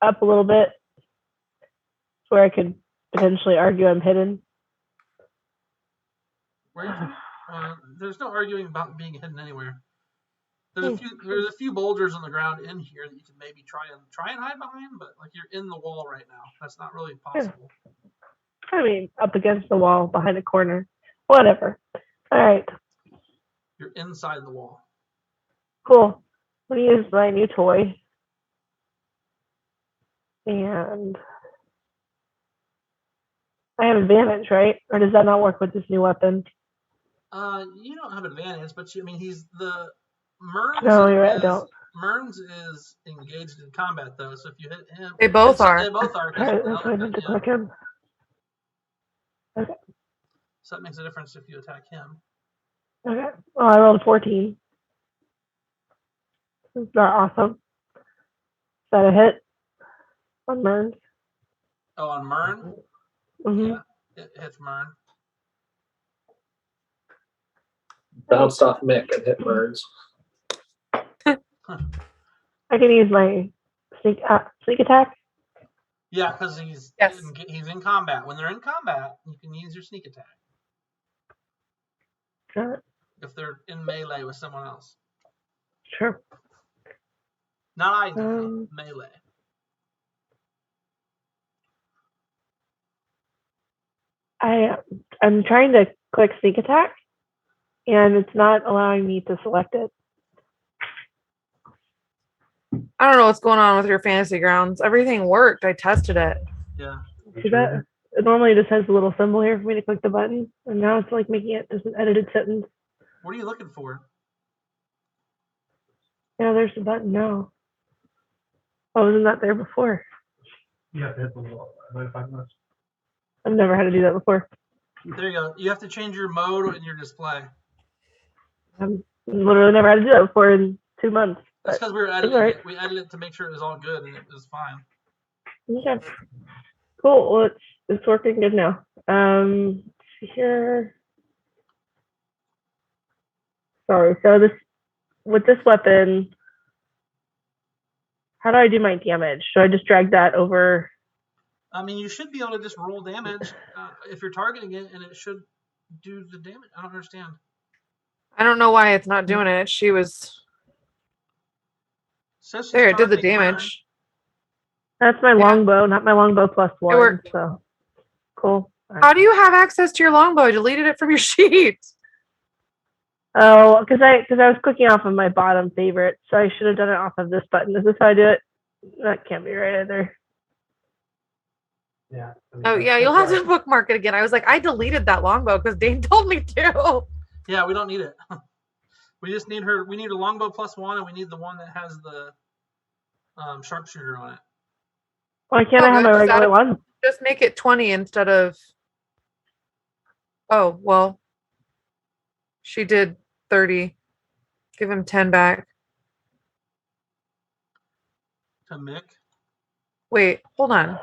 Up a little bit? Where I could potentially argue I'm hidden. Where there's no arguing about being hidden anywhere. There's a few boulders on the ground in here that you can maybe try and hide behind, but like you're in the wall right now. That's not really possible. I mean, up against the wall, behind a corner. Whatever. All right. You're inside the wall. Cool. I'm going to use my new toy. And I have advantage, right? Or does that not work with this new weapon? You don't have advantage, but he's the Merns. No, you're right, I don't. Merns is engaged in combat though, so if you hit him, They both are. They both are. All right, that's why I meant to click him. Okay. So that makes a difference if you attack him. Okay. Well, I rolled a 14. Is that awesome? Is that a hit on Mern? Oh, on Mern? Mm-hmm. Yeah, it hits Mern. Bounced off Mick and hit Burns. I can use my sneak attack. Yeah, because he's in combat. When they're in combat, you can use your sneak attack. Sure. If they're in melee with someone else. Sure. Not melee. I'm trying to click sneak attack, and it's not allowing me to select it. I don't know what's going on with your fantasy grounds. Everything worked. I tested it. Yeah. See that? It normally just has a little symbol here for me to click the button, and now it's like making it just an edited sentence. What are you looking for? Yeah, there's the button now. Oh, wasn't that there before? Yeah, hit the wall. I've never had to do that before. There you go. You have to change your mode in your display. I'm literally never had to do that before in 2 months. That's because we were editing it. We edited it to make sure it was all good, and it was fine. Okay. Cool. Well, it's working good now. Let's see here. Sorry. So with this weapon, how do I do my damage? Do I just drag that over? I mean, you should be able to just roll damage if you're targeting it, and it should do the damage. I don't understand. I don't know why it's not doing it. She was there. It did the damage. That's my longbow, not my longbow plus 1. It worked. So cool. How do you have access to your longbow? I deleted it from your sheet. Oh, because I was clicking off of my bottom favorite, so I should have done it off of this button. Is this how I do it? That can't be right either. Yeah. Oh yeah, you'll have to bookmark it again. I was like, I deleted that longbow because Dane told me to. Yeah, we don't need it. We just need her. We need a longbow plus 1, and we need the one that has the sharpshooter on it. Why can't I have my regular one? Just make it 20 instead of. Oh well. She did 30. Give him 10 back. To Mick. Wait, hold on.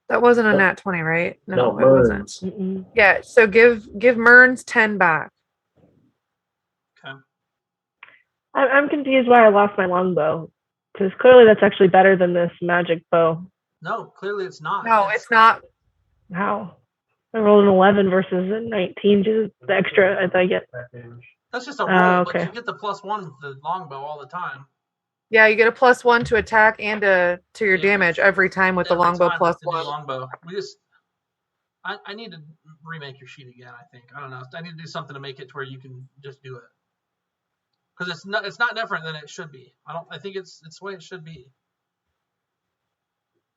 That wasn't a nat 20, right? No, it wasn't. Mm-mm. Yeah, so give Mearns 10 back. Okay. I'm confused why I lost my longbow, because clearly that's actually better than this magic bow. No, clearly it's not. No, it's not. How? I rolled an 11 versus a 19. Just the extra I get. That's just a roll, okay. but you get the plus 1 with the longbow all the time. Yeah, you get a +1 to attack and to your damage every time with the longbow +1. Longbow. I need to remake your sheet again. I think I don't know. I need to do something to make it to where you can just do it, because it's not different than it should be. I think it's the way it should be.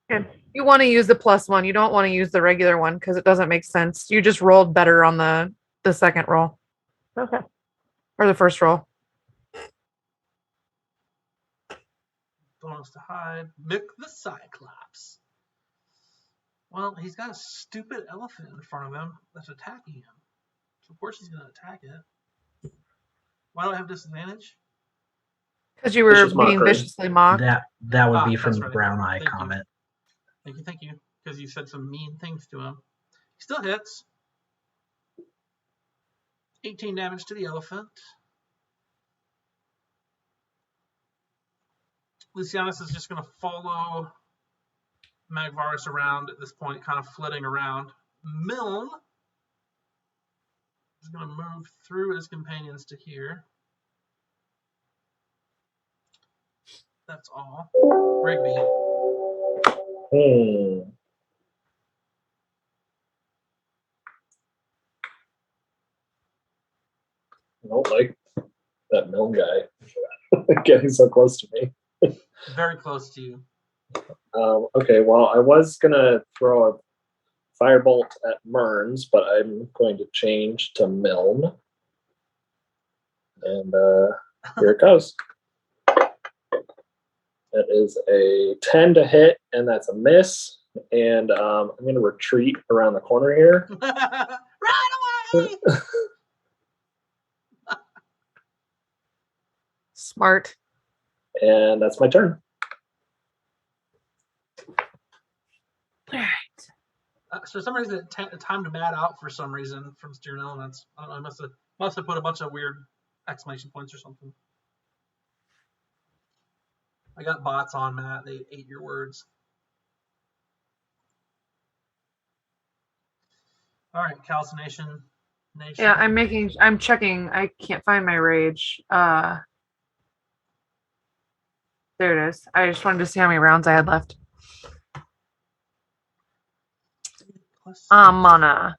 Okay. You want to use the +1. You don't want to use the regular one because it doesn't make sense. You just rolled better on the second roll. Okay. Or the first roll. Bonus to hide. Mick the Cyclops. Well, he's got a stupid elephant in front of him that's attacking him. So of course he's going to attack it. Why do I have disadvantage? Because you were Vicious being mockery. viciously mocked. That would be from that's the right. brown eye Thank you. comment. Thank you. Because you said some mean things to him. He still hits. 18 damage to the elephant. Lucianus is just going to follow Magvarus around at this point, kind of flitting around. Milne is going to move through his companions to here. That's all. Rigby. I don't like that mill guy getting so close to me. Very close to you. Okay, well, I was going to throw a firebolt at Mearns, but I'm going to change to Milne. And here it goes. That is a 10 to hit, and that's a miss. And I'm going to retreat around the corner here. Run away! Smart. And that's my turn. All right. So for some reason, it timed Matt out for some reason from Steering Elements. I don't know. I must have put a bunch of weird exclamation points or something. I got bots on Matt. They ate your words. All right, calcination nation. Yeah, I'm checking. I can't find my rage. There it is. I just wanted to see how many rounds I had left. I'm gonna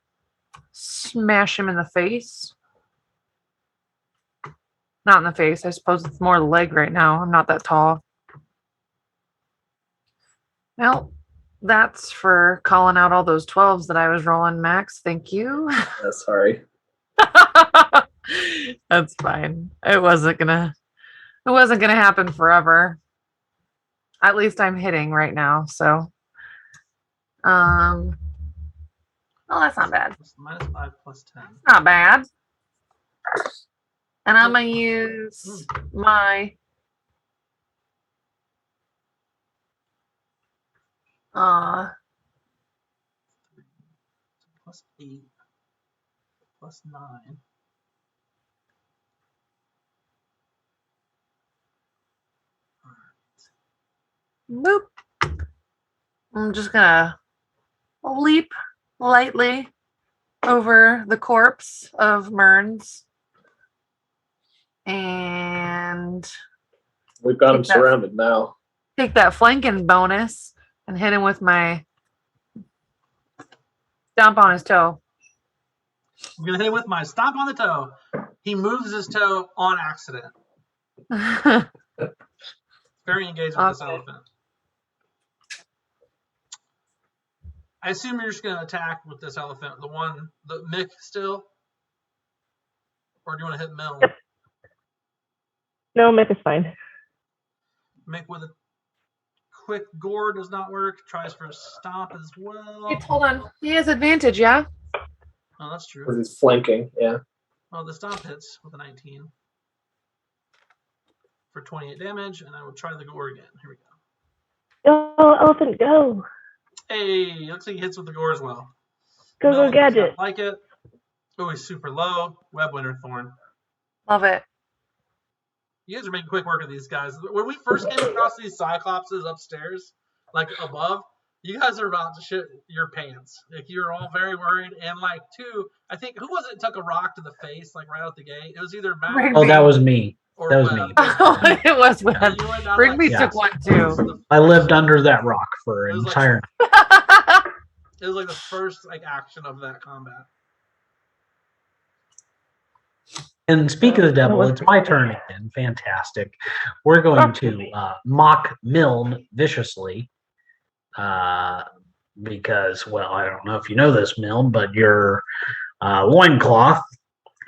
smash him in the face. Not in the face. I suppose it's more the leg right now. I'm not that tall. Well, that's for calling out all those 12s that I was rolling, Max. Thank you. Yeah, sorry. That's fine. It wasn't gonna happen forever. At least I'm hitting right now, so Oh, that's not bad. Minus 5 plus 10. Not bad. And I'm going to use my Plus 8. Plus 9. boop. I'm just going to leap lightly over the corpse of Mearns. And we've got him surrounded now. Take that flanking bonus and hit him with my stomp on his toe. I'm going to hit him with my stomp on the toe. He moves his toe on accident. Very engaged with this elephant. I assume you're just going to attack with this elephant. The Mick still? Or do you want to hit Mill? Yep. No, Mick is fine. Mick with a quick gore does not work. Tries for a stomp as well. Wait, hold on. He has advantage, yeah? Oh, that's true. Because he's flanking, yeah. Oh, the stomp hits with a 19 for 28 damage, and I will try the gore again. Here we go. Go, elephant, go. Hey, looks like he hits with the gore as well. Go, No, go, gadget. like it. Oh, he's super low. Web Winter Thorn. Love it. You guys are making quick work of these guys. When we first came across these Cyclopses upstairs, like above, you guys are about to shit your pants. Like, you're all very worried. And, like, two, I think, who was it took a rock to the face, like, right out the gate? It was either Matt. Oh, that was me. Or That was Webb. me. Oh, it was Webb. You went down Rigby like- took one too. I lived under that rock for an It was like- entire. It was like the first like action of that combat. And speak of the devil, it's my turn again. Fantastic. We're going to mock Milne viciously. Because, well, I don't know if you know this, Milne, but your loincloth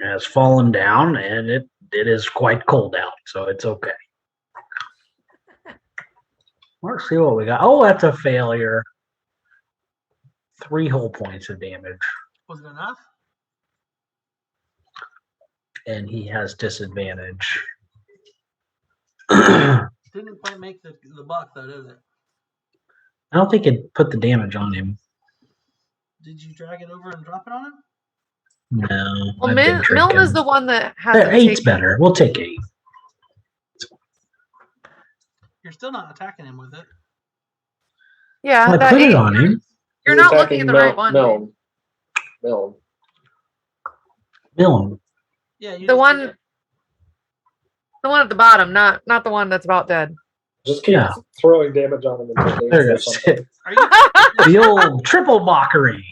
has fallen down and it is quite cold out, so it's okay. Let's see what we got. Oh, that's a failure. 3 whole points of damage. Was it enough? And he has disadvantage. Didn't quite make the buck though, did it? I don't think it put the damage on him. Did you drag it over and drop it on him? No. Well, I've been Milne drinking. is the one that has There, to 8's take- better. We'll take 8. You're still not attacking him with it. Yeah, I that put it 8, on him. You're not looking at the right one. Milne. Milne. Yeah, you The just- one at the bottom, not the one that's about dead. Just keep Yeah. throwing damage on him until they There say it something. is. Are you The old triple mockery.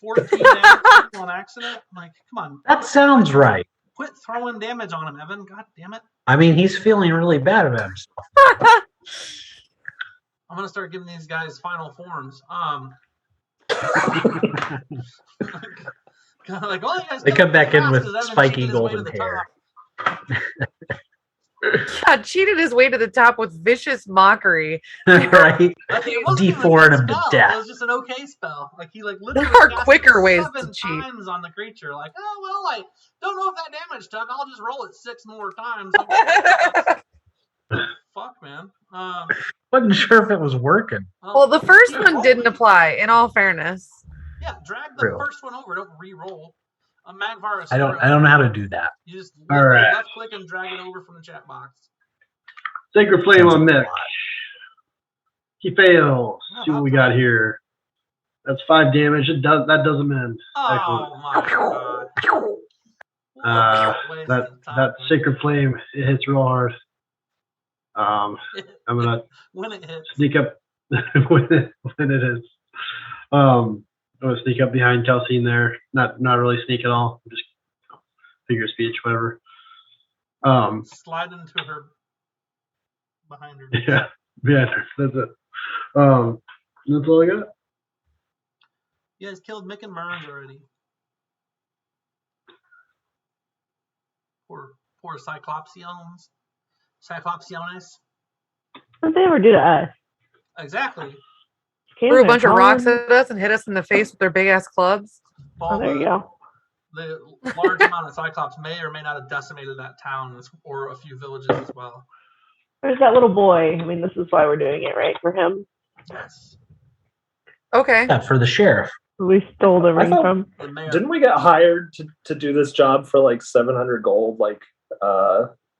14 damage on accident? Like, come on. That sounds right. Quit throwing damage on him, Evan. God damn it. I mean, he's feeling really bad about himself. I'm gonna start giving these guys final forms. Like, all you guys They come back in with fast is Evan spiky cheated his way to golden the hair. top. God, cheated his way to the top with vicious mockery. Right? Like, it wasn't even a D4 good him to spell. death. It was just an okay spell. Like, he like literally There are cast it quicker ways 7 to cheat. times on the creature. Like, oh well, I don't know if that damage took. I'll just roll it 6 more times. Fuck, man. Wasn't sure if it was working. Well, the first one roll didn't it. apply, in all fairness. Yeah, drag the True. first one over. Don't re-roll. Magvar is I don't know how to do that. You just All right. left click and drag it over from the chat box. Sacred Flame on Mick. He fails. See what we got here. That's 5 damage. That does him in. Oh my god. That Sacred Flame, it hits real hard. I'm gonna when it hits. sneak up when it is. I'm gonna sneak up behind Kelsey in there. Not really sneak at all. Just figure of speech, whatever. Slide into her behind her. Yeah, that's it. That's all I got. You guys killed Mick and Mearns already. Poor Cyclopsiones. What did they ever do to us? Exactly. Came Threw a there bunch of rocks calling. at us and hit us in the face with their big ass clubs. Oh, there you go. The large amount of Cyclops may or may not have decimated that town or a few villages as well. There's that little boy. I mean, this is why we're doing it, right? For him. Yes. Okay. Yeah, for the sheriff. We stole the ring thought- from. The mayor. Didn't we get hired to do this job for like 700 gold? Like,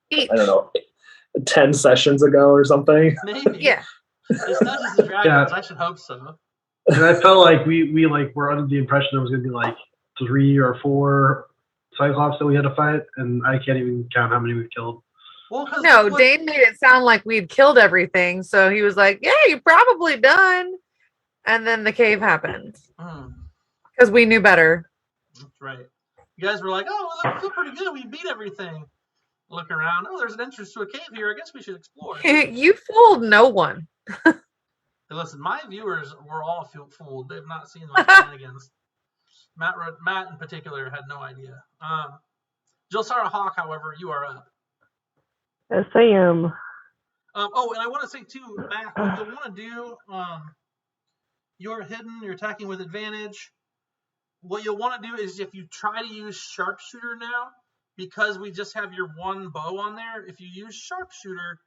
Each. I don't know, 10 sessions ago or something. Maybe. Yeah. It's Dungeons and Dragons. I should hope so. And I felt like we like were under the impression it was gonna be like 3 or 4 Cyclops that we had to fight, and I can't even count how many we've killed. Well, No, Dane made it sound like we'd killed everything, so he was like, "Yeah, you're probably done." And then the cave happened because we knew better. That's right. You guys were like, "Oh, well, that feel pretty good. We beat everything." Look around. Oh, there's an entrance to a cave here. I guess we should explore. You fooled no one. Hey, listen, my viewers were all fooled. They've not seen my shenanigans. Matt in particular had no idea. Jilsara Hawk, however, you are up. Yes, I am. And I want to say too, Matt, what you'll want to do, you're hidden, you're attacking with advantage. What you'll want to do is if you try to use sharpshooter now, because we just have your one bow on there, if you use sharpshooter,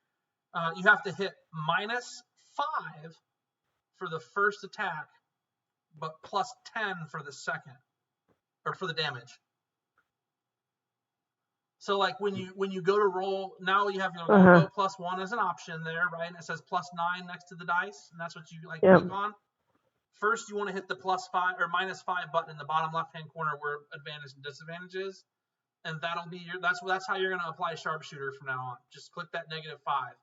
you have to hit -5 for the first attack, but +10 for the second, or for the damage. So like when you go to roll, now you have your longbow +1 as an option there, right? And it says +9 next to the dice, and that's what you click on. First, you want to hit the +5 or -5 button in the bottom left-hand corner where advantage and disadvantage is, and that'll be that's how you're going to apply sharpshooter from now on. Just click that -5,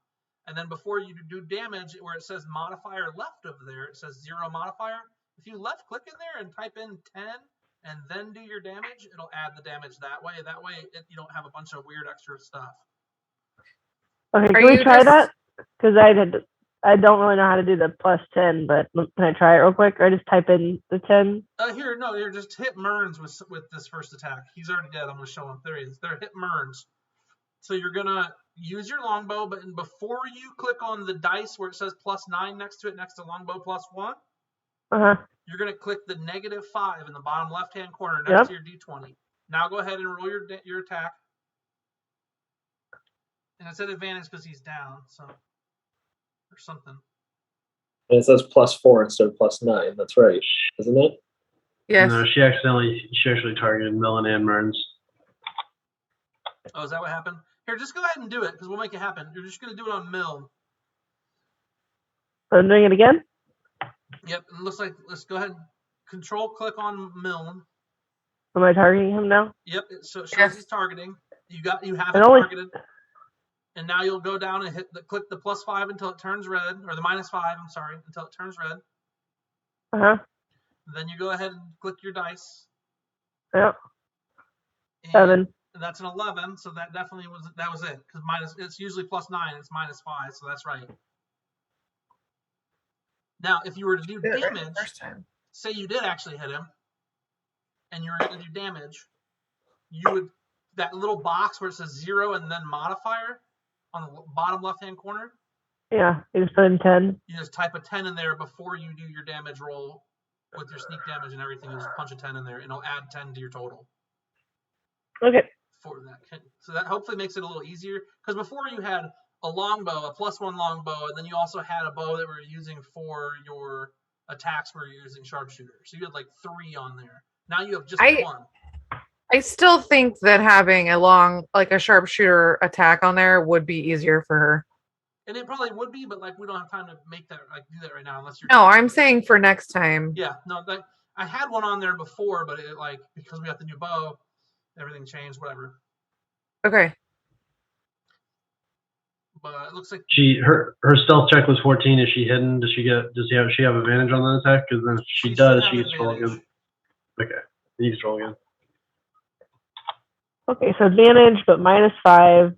and then before you do damage, where it says modifier left over there, it says 0 modifier. If you left click in there and type in 10 and then do your damage, it'll add the damage that way. That way, you don't have a bunch of weird extra stuff. Okay, can we try that? Because I don't really know how to do the +10, but can I try it real quick, or just type in the 10? Here, just hit Mearns with this first attack. He's already dead. I'm gonna show him. There he is. There, hit Mearns. So you're gonna use your longbow, but before you click on the dice where it says +9 next to it, next to longbow +1, you're gonna click the -5 in the bottom left-hand corner next to your D20. Now go ahead and roll your attack. And it's at advantage because he's down, so or something. And it says +4 instead of +9. That's right, isn't it? Yes. No, she actually targeted Millen and Mearns. Oh, is that what happened? Here, just go ahead and do it because we'll make it happen. You're just gonna do it on Milne. I'm doing it again. Yep, it looks like, let's go ahead and control click on Milne. Am I targeting him now? Yep, so it shows he's targeting. You have it It only- targeted. And now you'll go down and click the +5 until it turns red, or the -5, I'm sorry, until it turns red. Then you go ahead and click your dice. Yep. And 7. that's an 11, so that definitely was it. Because it's usually +9, it's -5, so that's right. Now, if you were to do damage, say you did actually hit him, and you were going to do damage, you would, that little box where it says 0 and then modifier on the bottom left-hand corner. Yeah, you just put in 10. You just type a 10 in there before you do your damage roll with your sneak damage and everything. You just punch a 10 in there, and it'll add 10 to your total. Okay. For that, so that hopefully makes it a little easier. Because before you had a longbow, a +1 longbow, and then you also had a bow that we were using for your attacks where you're using sharpshooter. So you had like 3 on there. Now you have just 1. I still think that having a sharpshooter attack on there would be easier for her. And it probably would be, but like we don't have time to make that do that right now unless you're. No, I'm saying for next time. Yeah, no, I had one on there before, but it because we got the new bow, everything changed. Whatever. Okay. But it looks like her stealth check was 14. Is she hidden? Does she have advantage on that attack? Because then if she does, she gets roll again. Okay, you can roll again. Okay, so advantage, but -5.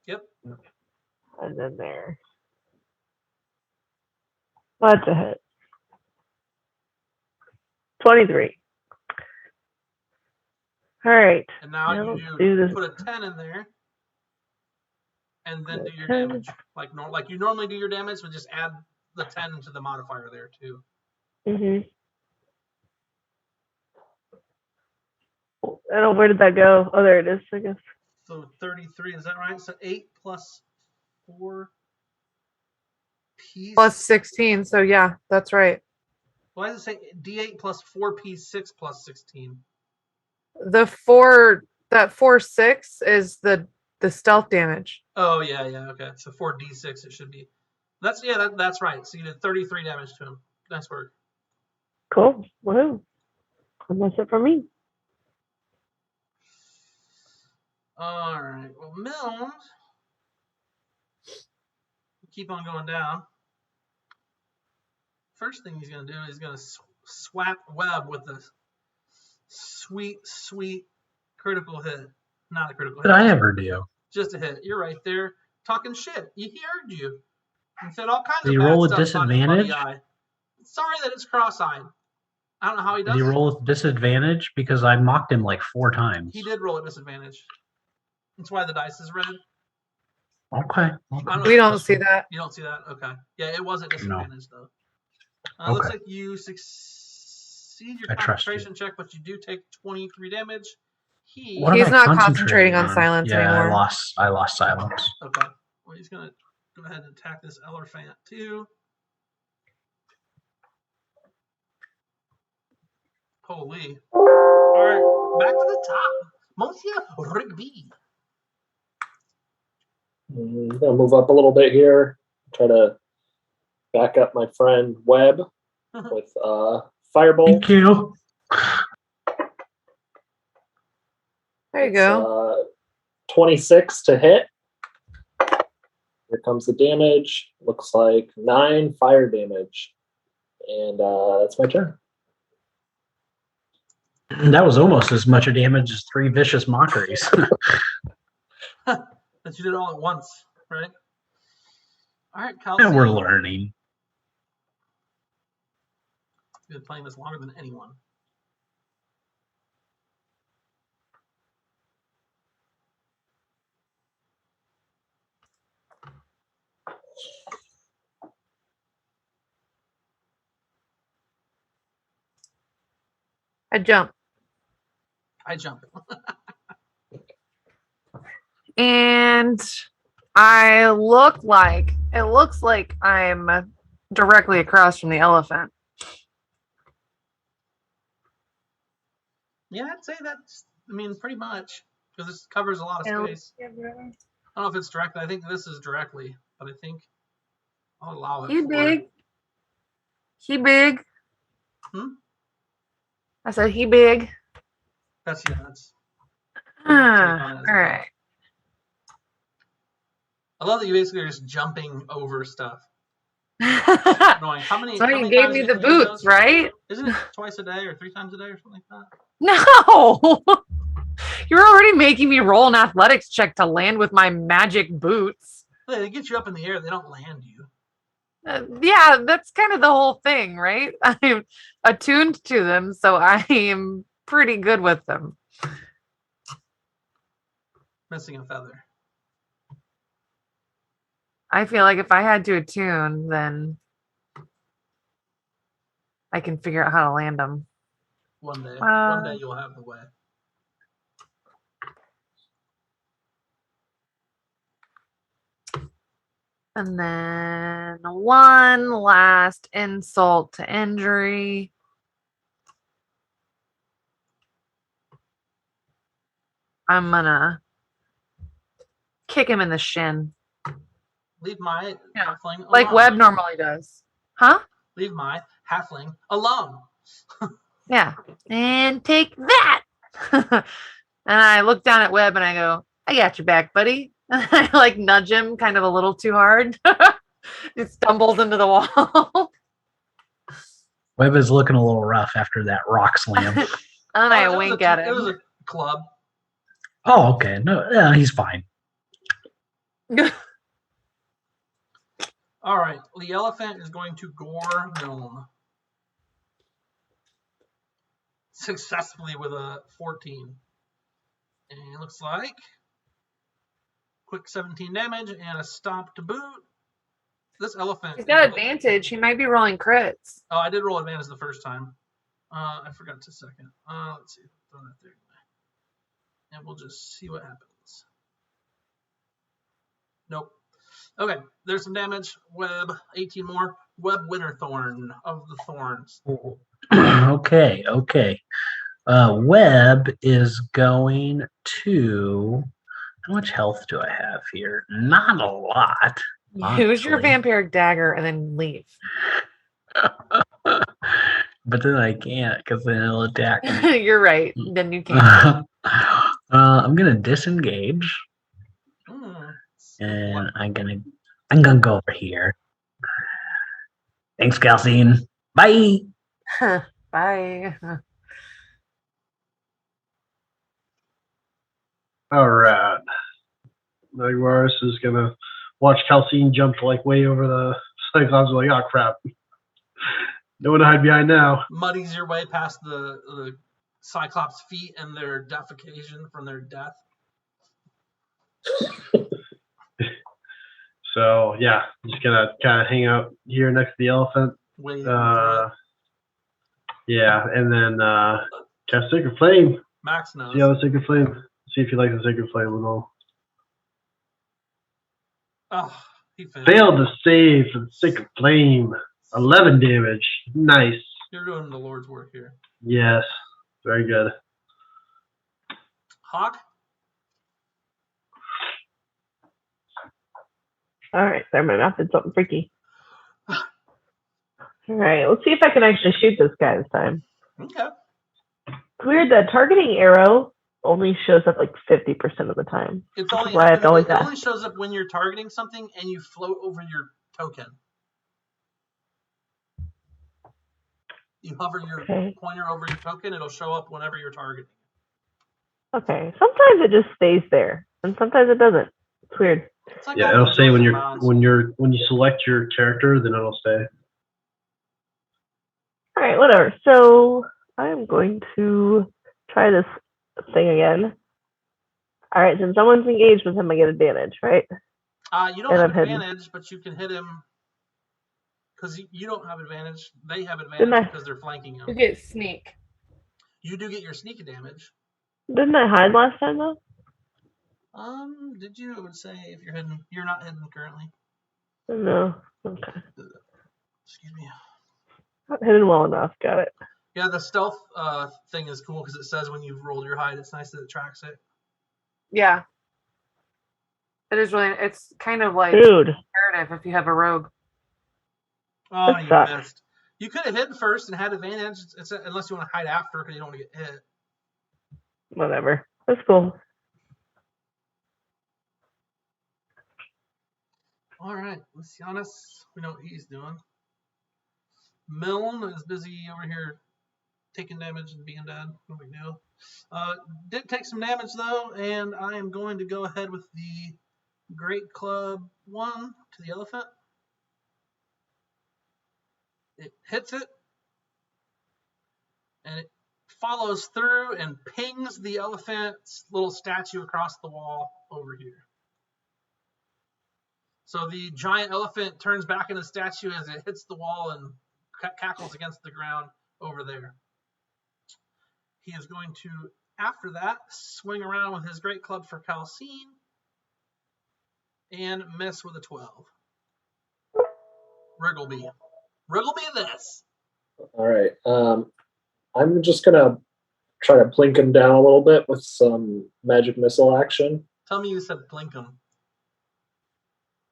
Yep. And then there. That's a hit. 23. All right. And now you put a 10 in there, and then do your damage like you normally do your damage, but just add the 10 to the modifier there too. I don't know, where did that go? Oh, there it is, I guess. So 33, is that right? So 8 plus 4 P. Plus 16. So yeah, that's right. Why does it say D8 plus 4P6 plus 16? That 4-6 is the stealth damage. Oh, yeah, okay. So 4D6 it should be. That's right. So you did 33 damage to him. Nice work. Cool. Woohoo. That's it for me. All right. Well, Milne, keep on going down. First thing he's going to do is going to swap Webb with a sweet, sweet critical hit. Not a critical hit. What did I ever do? Just a hit. You're right there talking shit. He heard you. And said all kinds Did he of bad roll with stuff about your buddy disadvantage? eye. Sorry that it's cross-eyed. I don't know how he does Did he it. roll with disadvantage? Because I mocked him like 4 times. He did roll at disadvantage. That's why the dice is red. Okay. We don't see that. You don't see that? Okay. Yeah, it was at disadvantage, though. Okay. Looks like you succeed your I trust you. concentration check, but you do take 23 damage. What am He's I not concentrating on silence yeah, anymore. I lost silence. Okay. Well, he's going to go ahead and attack this elephant, too. Holy. All right, back to the top. Monsieur Rigby. I'm gonna move up a little bit here. Try to back up my friend Webb with Firebolt. Thank you. There you go. 26 to hit. Here comes the damage. Looks like 9 fire damage. And that's my turn. That was almost as much a damage as 3 vicious mockeries. That you did all at once, right? All right, Kelsey. And we're learning. You've been playing this longer than anyone. I jump. I jump. And it looks like I'm directly across from the elephant. Yeah, I'd say that's, pretty much, because this covers a lot of space. I don't know if it's directly. I think this is directly, but I think I'll allow it. He big. He big. I said he big. That's. All right. I love that you basically are just jumping over stuff. Annoying. How many? So how you many gave times me do the you use those? boots, right? Isn't it twice a day or 3 times a day or something like that? No. You're already making me roll an athletics check to land with my magic boots. They get you up in the air. They don't land you. Yeah, that's kind of the whole thing, right? I'm attuned to them, so I am pretty good with them. Missing a feather. I feel like if I had to attune, then I can figure out how to land them. One day you'll have the way. And then one last insult to injury. I'm gonna kick him in the shin. Leave my halfling alone. Like Webb normally does. Huh? Leave my halfling alone. Yeah. And take that. And I look down at Webb and I go, I got your back, buddy. I like nudge him kind of a little too hard. He stumbles into the wall. Webb is looking a little rough after that rock slam. And I wink at him. It was a club. Oh, okay. No, yeah, he's fine. All right. The elephant is going to gore Gnome. Successfully with a 14. And it looks like quick 17 damage and a stomp to boot. This elephant. He's got advantage. He might be rolling crits. Oh, I did roll advantage the first time. I forgot to second. Let's see. Throw that there. and we'll just see what happens. Nope. Okay, there's some damage. Web, 18 more. Web Winterthorn of the Thorns. Okay. Web is going to. How much health do I have here? Not a lot. Use your honestly. vampiric dagger and then leave. But then I can't because then it'll attack me. You're right. Then you can't. I'm gonna disengage, and I'm gonna go over here. Thanks, Calcine. Bye. Bye. All right. Magvaris is gonna watch Calcine jump like way over the Cyclops. Like, oh crap! No one to hide behind now. Muddies your way past the Cyclops' feet and their defecation from their death. So yeah, just gonna kind of hang out here next to the elephant. Waiting for it. Yeah, and then cast Sacred Flame. Max knows. See how the Sacred Flame. See if you like the Sacred Flame at all. Oh, he failed. Failed to save for the Sacred Flame. 11 damage. Nice. You're doing the Lord's work here. Yes. Very good. Hawk? All right, sorry, my mouth did something freaky. All right, let's see if I can actually shoot this guy this time. Okay. It's weird that targeting arrow only shows up like 50% of the time. It's only, Why I have to always it only shows up when you're targeting something and you float over your token. You hover your pointer over your token, it'll show up whenever you're targeting. Okay, sometimes it just stays there, and sometimes it doesn't. It's weird. It's like Yeah, all it'll the stay when Jones you select your character, then it'll stay. All right, whatever. So I am going to try this thing again. All right, since someone's engaged with him, I get advantage, right? You don't have advantage, but you can hit him because you don't have advantage. They have advantage because they're flanking him. You get sneak. You do get your sneak damage. Didn't I hide last time though? Did you? I would say if you're hidden, you're not hidden currently. No. Okay. Excuse me. Not hidden well enough. Got it. Yeah, the stealth thing is cool because it says when you've rolled your hide. It's nice that it tracks it. Yeah. It is really. It's kind of like Dude. imperative if you have a rogue. Oh, you missed. You could have hidden first and had advantage. Unless you want to hide after because you don't want to get hit. Whatever. That's cool. All right, Lucianus, we know what he's doing. Milne is busy over here taking damage and being dead. No big deal. Did take some damage though, and I am going to go ahead with the Great Club 1 to the elephant. It hits it, and it follows through and pings the elephant's little statue across the wall over here. So the giant elephant turns back in a statue as it hits the wall and cackles against the ground over there. He is going to, after that, swing around with his great club for Calcine and miss with a 12. Wriggleby this. All right. I'm just gonna try to blink him down a little bit with some magic missile action. Tell me you said blink him.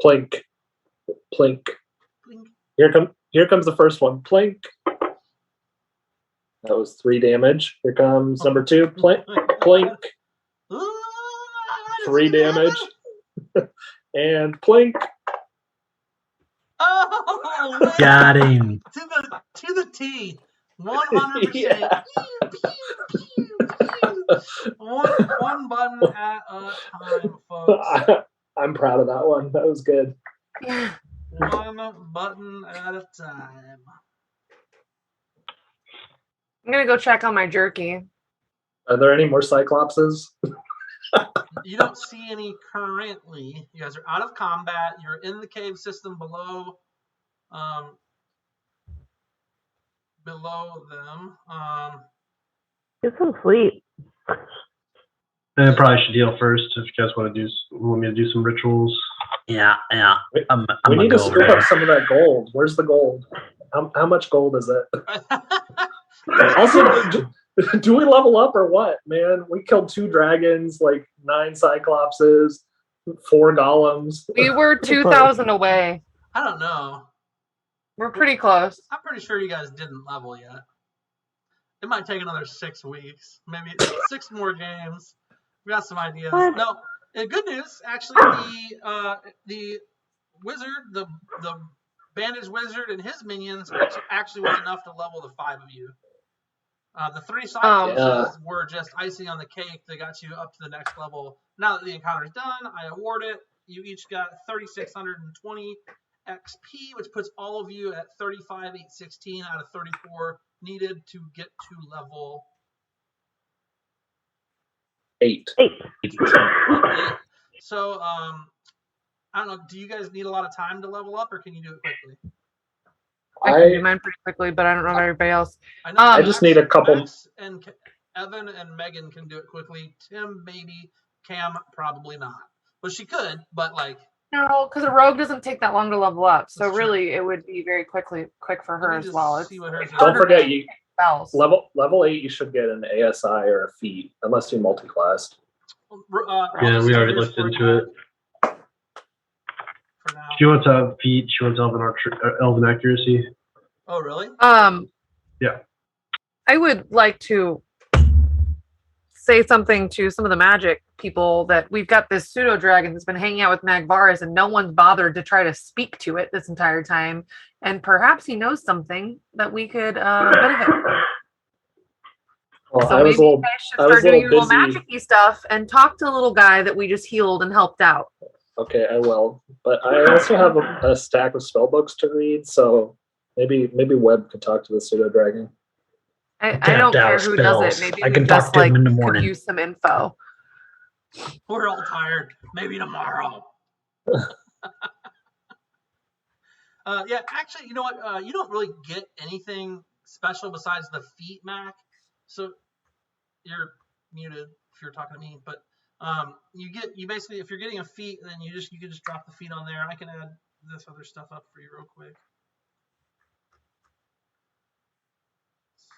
Plink. Plink. Blink. Here comes the first one. Plink. That was 3 damage. Here comes number 2. Plink. Plink. 3 damage. And plink. Oh, man. Got him. To the T. 100%. Yeah. Pew, pew, pew. One button at a time, folks. I'm proud of that one. That was good. One button at a time. I'm gonna go check on my jerky. Are there any more Cyclopses? You don't see any currently. You guys are out of combat. You're in the cave system below them. Get some sleep. And I probably should heal first if you guys want me to do some rituals. Yeah. We I'm need to go scoop over up some of that gold. Where's the gold? How much gold is it? Also, do we level up or what, man? We killed 2 dragons, like 9 cyclopses, 4 golems. We were 2,000 away. I don't know. We're pretty close. I'm pretty sure you guys didn't level yet. It might take another 6 weeks, maybe 6 more games. We got some ideas. What? No, good news. Actually, the wizard, the bandage wizard, and his minions actually was enough to level the 5 of you. The 3 cyclopses were just icing on the cake. They got you up to the next level. Now that the encounter is done, I award it. You each got 3,620 XP, which puts all of you at 35,816 out of 34 needed to get to level 8. 8. So, I don't know. Do you guys need a lot of time to level up, or can you do it quickly? I can do mine pretty quickly, but I don't know about everybody else. I know I just need a couple. Max and Evan and Megan can do it quickly. Tim, maybe. Cam, probably not. But she could, but like. No, because a rogue doesn't take that long to level up. So That's true. really, it would be very quick for her as well. See what hers is. Don't forget, you Spells. level 8. You should get an ASI or a feat, unless you multi-classed. Yeah, we already looked into it. For now. She wants a feat. She wants elven accuracy. Oh, really? Yeah. I would like to say something to some of the magic people that we've got this pseudo dragon that's been hanging out with Magvaris and no one's bothered to try to speak to it this entire time. And perhaps he knows something that we could benefit from. Well, So I was maybe a you little, guys should I was start a doing little your little busy. magic-y stuff and talk to the little guy that we just healed and helped out. Okay, I will. But I also have a stack of spell books to read, so maybe Webb could talk to the pseudo dragon. I Tapped don't care out who does spells. it. Maybe I we can just talk to him in the could morning. use some info. We're all tired. Maybe tomorrow. Yeah, actually, you know what? You don't really get anything special besides the feet, Mac. So you're muted if you're talking to me. But you basically, if you're getting a feat, then you can just drop the feet on there. I can add this other stuff up for you real quick.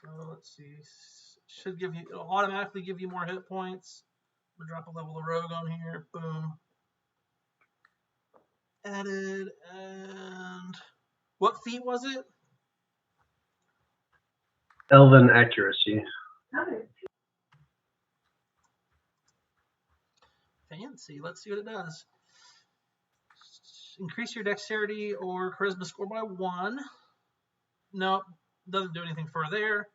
So let's see. It'll automatically give you more hit points. We'll drop a level of rogue on here. Boom. Added. And what feat was it? Elven accuracy. Fancy. Let's see what it does. Increase your dexterity or charisma score by 1. Nope. Doesn't do anything for there.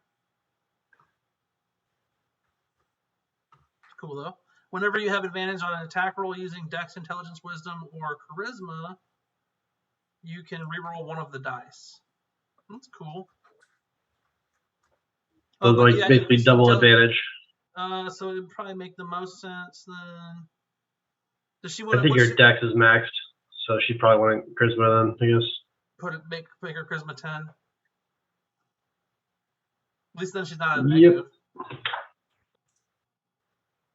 Cool though. Whenever you have advantage on an attack roll using Dex, Intelligence, Wisdom, or Charisma, you can reroll one of the dice. That's cool. So it's like basically double advantage. So it would probably make the most sense then. Does she I want? think your dex is maxed, so she probably wanted charisma then, I guess. Make her charisma 10. At least then she's not at a negative. Yep.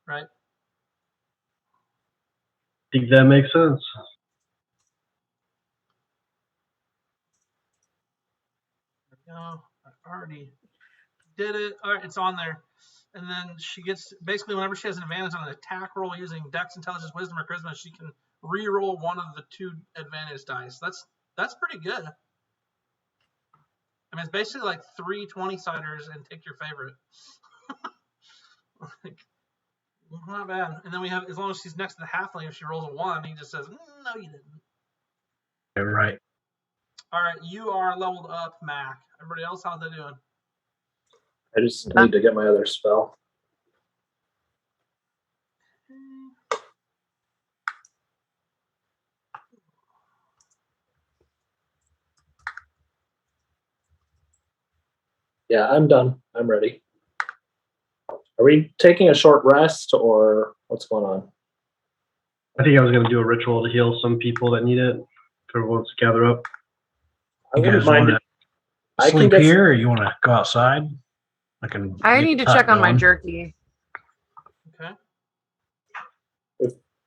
Right? I think that makes sense. There we go. I already did it. All right, it's on there. And then she gets, basically whenever she has an advantage on an attack roll using Dex, Intelligence, Wisdom, or Charisma, she can re-roll one of the 2 advantage dice. That's pretty good. I mean, it's basically like 3 20-siders and take your favorite. Like, not bad. And then we have, as long as she's next to the halfling, if she rolls a 1, he just says, no, you didn't. Yeah, right. All right, you are leveled up, Mac. Everybody else, how's they doing? I just need to get my other spell. Yeah, I'm done. I'm ready. Are we taking a short rest or what's going on? I think I was going to do a ritual to heal some people that need it. If everyone wants to gather up. I You wouldn't guys mind want it. to I can sleep get here, or you want to go outside? I I need to check on my jerky. Okay.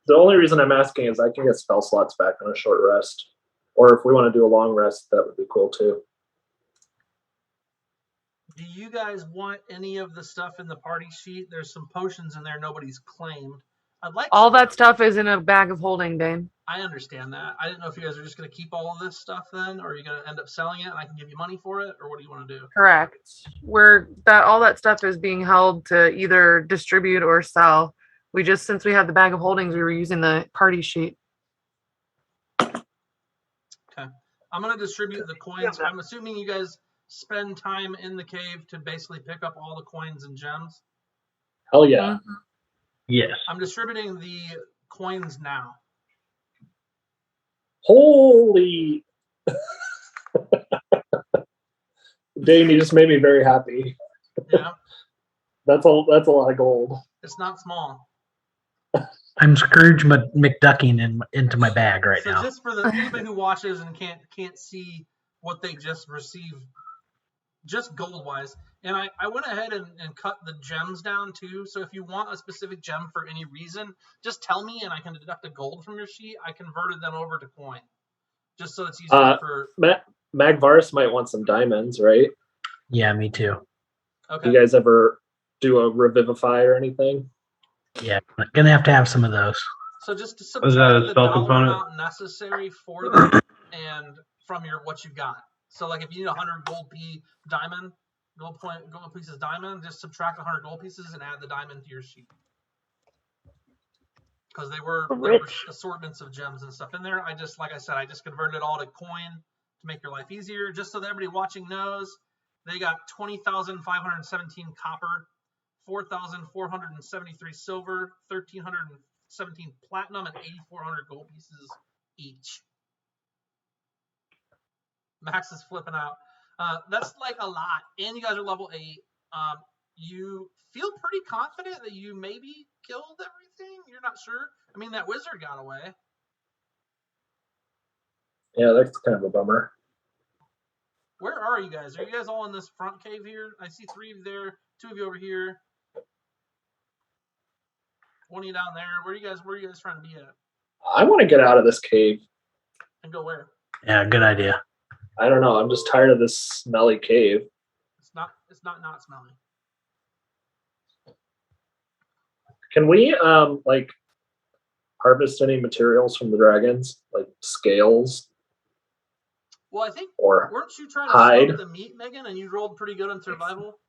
The only reason I'm asking is I can get spell slots back on a short rest. Or if we want to do a long rest, that would be cool too. Do you guys want any of the stuff in the party sheet? There's some potions in there nobody's claimed. I'd like All that stuff is in a bag of holding, Dane. I understand that. I didn't know if you guys are just going to keep all of this stuff then, or are you going to end up selling it and I can give you money for it, or what do you want to do? Correct. All that stuff is being held to either distribute or sell. We just, since we had the bag of holdings, we were using the party sheet. Okay. I'm going to distribute the coins. I'm assuming you guys spend time in the cave to basically pick up all the coins and gems. Hell yeah. Mhm. Yes. I'm distributing the coins now. Holy Dane, you just made me very happy. Yeah. That's a lot of gold. It's not small. I'm Scrooge McDucking into my bag right So now. just for the anybody who watches and can't see what they just received, just gold wise, and I went ahead and cut the gems down too. So if you want a specific gem for any reason, just tell me and I can deduct a gold from your sheet. I converted them over to coin, just so it's easier for. Magvarus might want some diamonds, right? Yeah, me too. Okay. You guys ever do a revivify or anything? Yeah, gonna have to have some of those. So just to that subtract a the spell dollar component? amount necessary for them and from what you got. So like if you need 100 gold pieces diamond, just subtract 100 gold pieces and add the diamond to your sheet. Because there were assortments of gems and stuff in there. Like I said, I just converted it all to coin to make your life easier. Just so that everybody watching knows, they got 20,517 copper, 4,473 silver, 1,317 platinum, and 8,400 gold pieces each. Max is flipping out. That's like a lot. And you guys are level 8. You feel pretty confident that you maybe killed everything? You're not sure? I mean, that wizard got away. Yeah, that's kind of a bummer. Where are you guys? Are you guys all in this front cave here? I see 3 of you there, 2 of you over here. 1 of you down there. Where are you guys trying to be at? I want to get out of this cave. And go where? Yeah, good idea. I don't know. I'm just tired of this smelly cave. It's not smelly. Can we like harvest any materials from the dragons, like scales? Well, I think or weren't you trying to hide? smoke the meat, Megan, and you rolled pretty good on survival?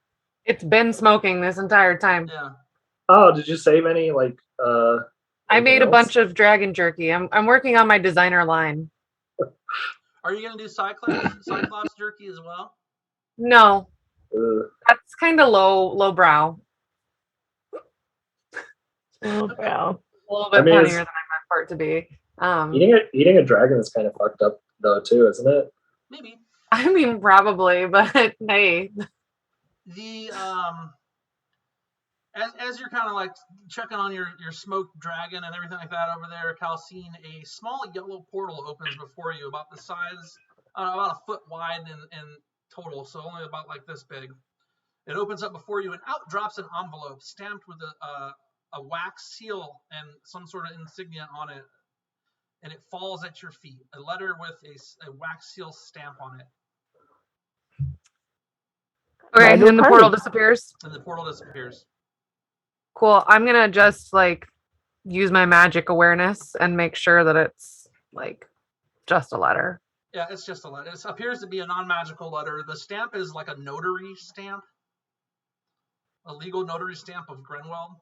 It's been smoking this entire time. Yeah. Oh, did you save any like I made a else? bunch of dragon jerky. I'm working on my designer line. Are you gonna do Cyclops jerky as well? No, Ugh. that's kind of low brow. Oh, wow. A little bit I mean, funnier it's- than I meant for it to be. Eating a dragon is kind of fucked up though too, isn't it? Maybe. I mean, probably, but hey. The as you're kind of like checking on your smoked dragon and everything like that over there, Calcine, a small yellow portal opens before you, about the size, about a foot wide in total, so only about like this big. It opens up before you, and out drops an envelope stamped with a wax seal and some sort of insignia on it, and it falls at your feet. A letter with a wax seal stamp on it. Okay, and then the portal party. disappears. And the portal disappears. Cool. I'm gonna just like use my magic awareness and make sure that it's like just a letter. Yeah, it's just a letter. It appears to be a non-magical letter. The stamp is like a notary stamp. A legal notary stamp of Grenwell.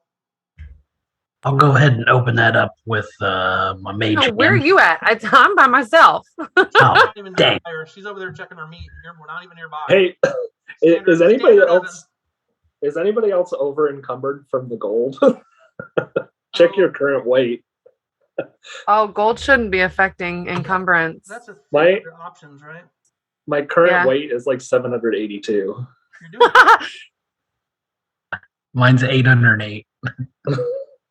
I'll go ahead and open that up with my mage. No, where are again. you at? I'm by myself. Oh, Not even dang. nearby. She's over there checking her meat. We're not even nearby. Hey, Standard- is anybody standard else? Is anybody else over encumbered from the gold? Check your current weight. Oh, gold shouldn't be affecting encumbrance. That's a My- few options, right? My current Yeah. weight is like 782. You're doing Mine's 808.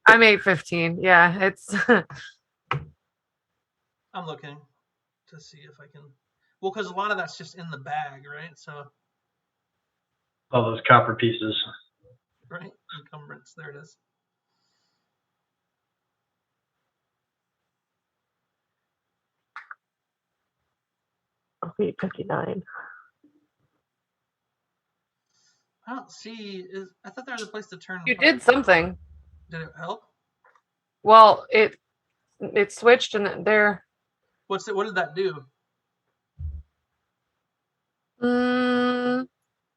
I'm 815. Yeah, it's I'm looking to see if I can. Well, because a lot of that's just in the bag, right? So, All those copper pieces. right, encumbrance. There it is. 8:59. I don't see. I thought there was a place to turn. You did something. Did it help? Well, it switched and there. What did that do?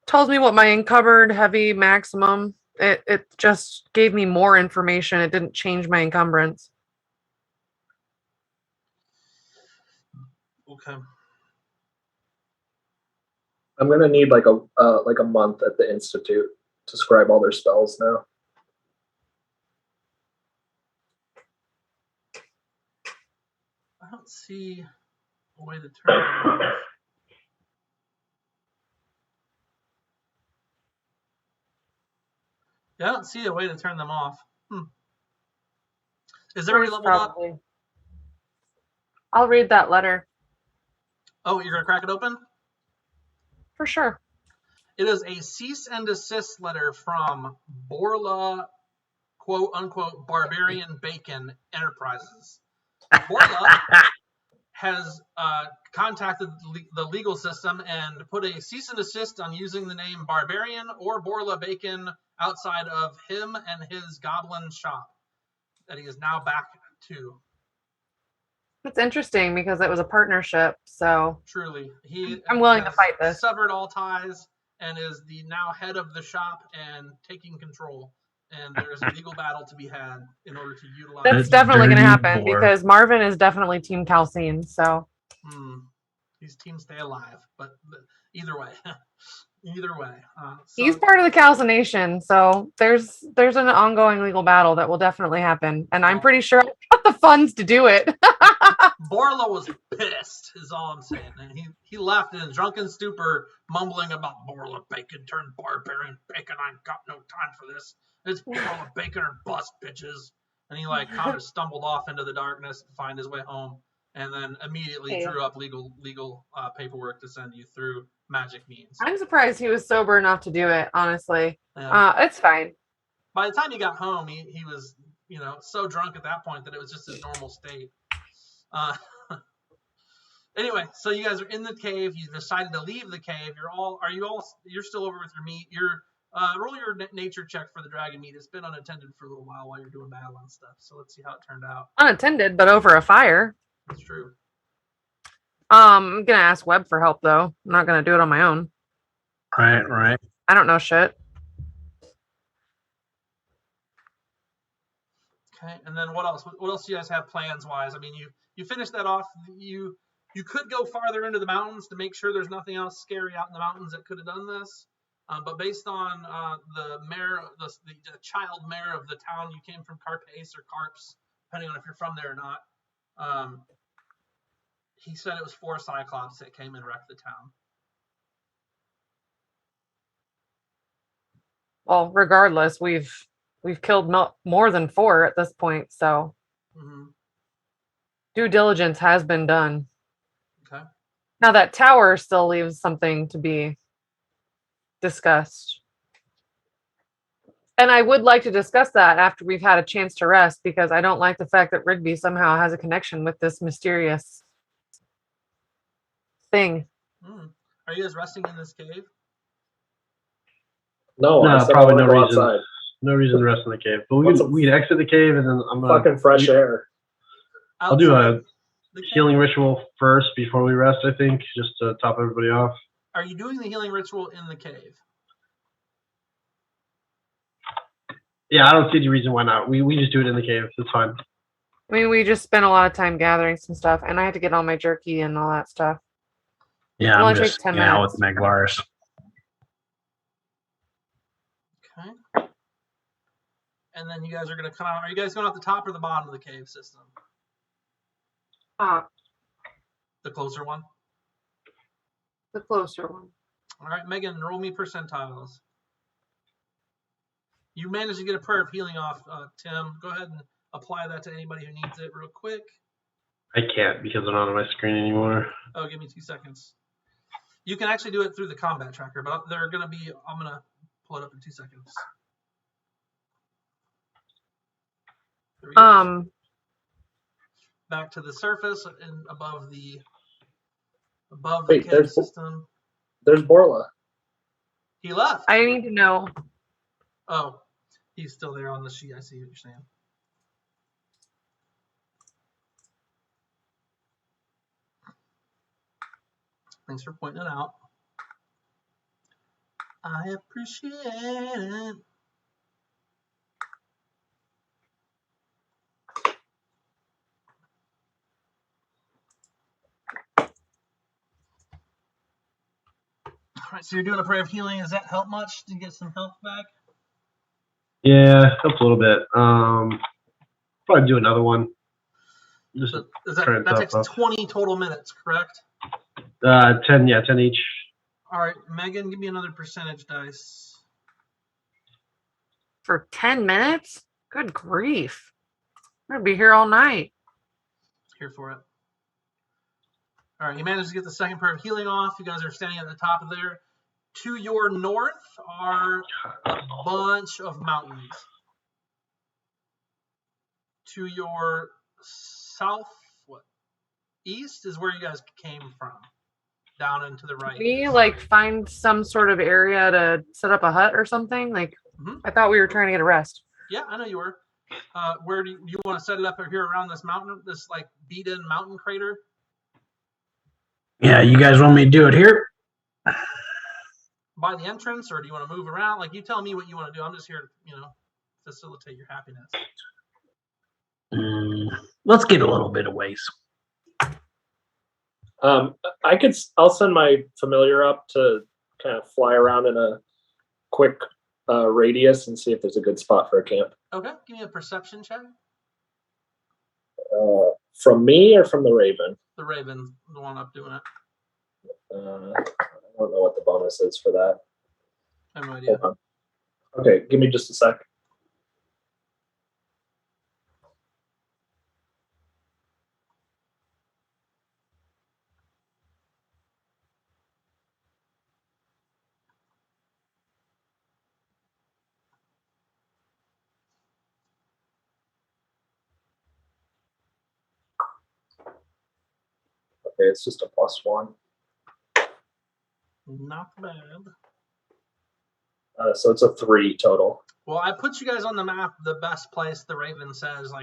Tells me what my encumbered heavy maximum. It just gave me more information. It didn't change my encumbrance. Okay. I'm gonna need like a month at the institute to scribe all their spells now. I don't see a way to turn them off. Yeah, I don't see a way to turn them off. Is everybody leveled up? I'll read that letter. Oh, you're gonna crack it open? For sure. It is a cease and desist letter from Borla, quote unquote, Barbarian Bacon Enterprises. Borla has contacted the legal system and put a cease and desist on using the name Barbarian or Borla Bacon outside of him and his goblin shop that he is now back to. It's interesting because it was a partnership, so Truly, I'm willing to fight this. Severed all ties and is the now head of the shop and taking control. And there's a legal battle to be had in order to utilize. That's definitely going to happen dirty boar. because Marvin is definitely Team Calcine. So These teams stay alive, but either way, he's part of the calcination. So there's an ongoing legal battle that will definitely happen, and I'm pretty sure I got the funds to do it. Borla was pissed, is all I'm saying. And he left in a drunken stupor, mumbling about Borla Bacon turned Barbarian Bacon. I ain't got no time for this. It's Borla Bacon or bust, bitches. And he kind of stumbled off into the darkness to find his way home, and then immediately drew up legal paperwork to send you through magic means. I'm surprised he was sober enough to do it. Honestly, Yeah. it's fine. By the time he got home, he was so drunk at that point that it was just his normal state. Anyway, so you guys are in the cave. You decided to leave the cave. You're still over with your meat. Roll your nature check for the dragon meat. It's been unattended for a little while you're doing battle and stuff. So let's see how it turned out. Unattended, but over a fire. That's true. I'm gonna ask Webb for help though. I'm not gonna do it on my own. Right. I don't know shit. Okay, and then what else? What else do you guys have plans wise? I mean, you finished that off. You could go farther into the mountains to make sure there's nothing else scary out in the mountains that could have done this. But based on the mayor, the child mayor of the town, you came from Carpace or Carps, depending on if you're from there or not. He said it was 4 Cyclops that came and wrecked the town. Well, regardless, we've killed more than 4 at this point, so due diligence has been done. Okay. Now that tower still leaves something to be discussed. And I would like to discuss that after we've had a chance to rest, because I don't like the fact that Rigby somehow has a connection with this mysterious thing. Are you guys resting in this cave? No, probably no reason. Outside. No reason to rest in the cave. But we'd exit the cave, and then I'm gonna fucking fresh air. I'll do a healing ritual first before we rest, I think, just to top everybody off. Are you doing the healing ritual in the cave? Yeah, I don't see the reason why not. We just do it in the cave. It's fine. I mean, we just spent a lot of time gathering some stuff, and I had to get all my jerky and all that stuff. Yeah, It only I'm takes just 10 hanging out minutes. with Magvaris. Okay. And then you guys are going to come out. Are you guys going out the top or the bottom of the cave system? The closer one? The closer one. All right, Megan, roll me percentiles. You managed to get a prayer of healing off, Tim. Go ahead and apply that to anybody who needs it real quick. I can't because I'm not on my screen anymore. Oh, give me 2 seconds. You can actually do it through the combat tracker, but they're going to be, I'm going to pull it up in 2 seconds. Back to the surface and above the above the Wait, cave system. There's Borla. He left. I need to know. Oh, he's still there on the sheet. I see what you're saying. Thanks for pointing it out. I appreciate it. All right, so you're doing a prayer of healing. Does that help much to get some health back? Yeah, helps a little bit. Probably do another one. Just So turn that itself takes up. 20 total minutes, correct? 10 each. All right, Megan, give me another percentage dice. For 10 minutes? Good grief. I'm going to be here all night. Here for it. All right, you managed to get the second prayer of healing off. You guys are standing at the top of there. To your north are a bunch of mountains. To your east is where you guys came from, down and to the right. Can we find some sort of area to set up a hut or something? I thought we were trying to get a rest. Yeah, I know you were. Where do you want to set it up here around this mountain, this beat-in mountain crater? Yeah, you guys want me to do it here? By the entrance, or do you want to move around? You tell me what you want to do. I'm just here to, facilitate your happiness. Let's get a little bit of ways. I'll send my familiar up to kind of fly around in a quick radius and see if there's a good spot for a camp. Okay, give me a perception check. From me or from the Raven? The Raven, the one up doing it. I don't know what the bonus is for that. I have no idea. Hold on. Okay, give me just a sec. Okay, it's just a +1. Not bad. So it's a 3 total. Well, I put you guys on the map, the best place the Raven says.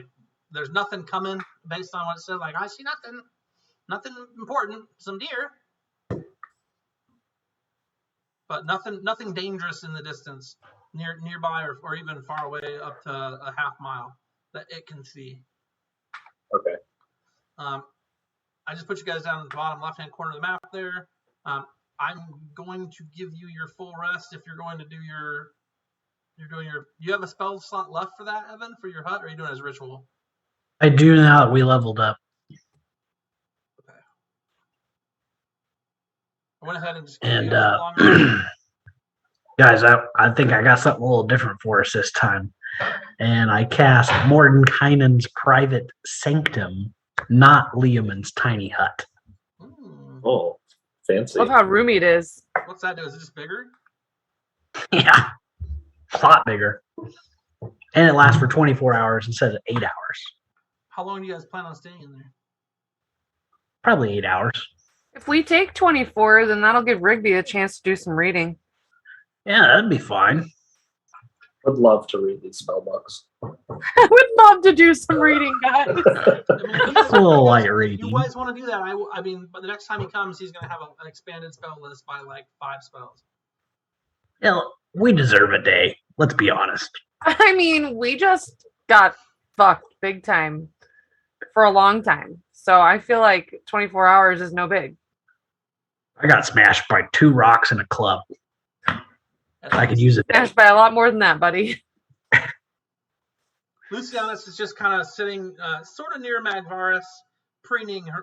There's nothing coming based on what it said. I see nothing important. Some deer, but nothing dangerous in the distance, nearby or even far away up to a half mile that it can see. Okay. I just put you guys down at the bottom left-hand corner of the map there. I'm going to give you your full rest if you're going to do do you have a spell slot left for that, Evan, for your hut, or are you doing it as ritual? I do now that we leveled up. Okay. I went ahead and just And guys, I think I got something a little different for us this time. And I cast Mordenkainen's private sanctum, not Leoman's tiny hut. Oh, fancy. Love how roomy it is. What's that do? Is it just bigger? Yeah, a lot bigger. And it lasts for 24 hours instead of 8 hours. How long do you guys plan on staying in there? Probably 8 hours. If we take 24, then that'll give Rigby a chance to do some reading. Yeah, that'd be fine. Would love to read these spell books. I would love to do some reading, guys. A little light reading. You guys want to do that? I mean, but the next time he comes, he's going to have an expanded spell list by 5 spells. Yeah, we deserve a day. Let's be honest. I mean, we just got fucked big time for a long time. So I feel like 24 hours is no big. I got smashed by 2 rocks and a club. I could use it. Smashed by a lot more than that, buddy. Lucianus is just kind of sitting sort of near Magvaris, preening him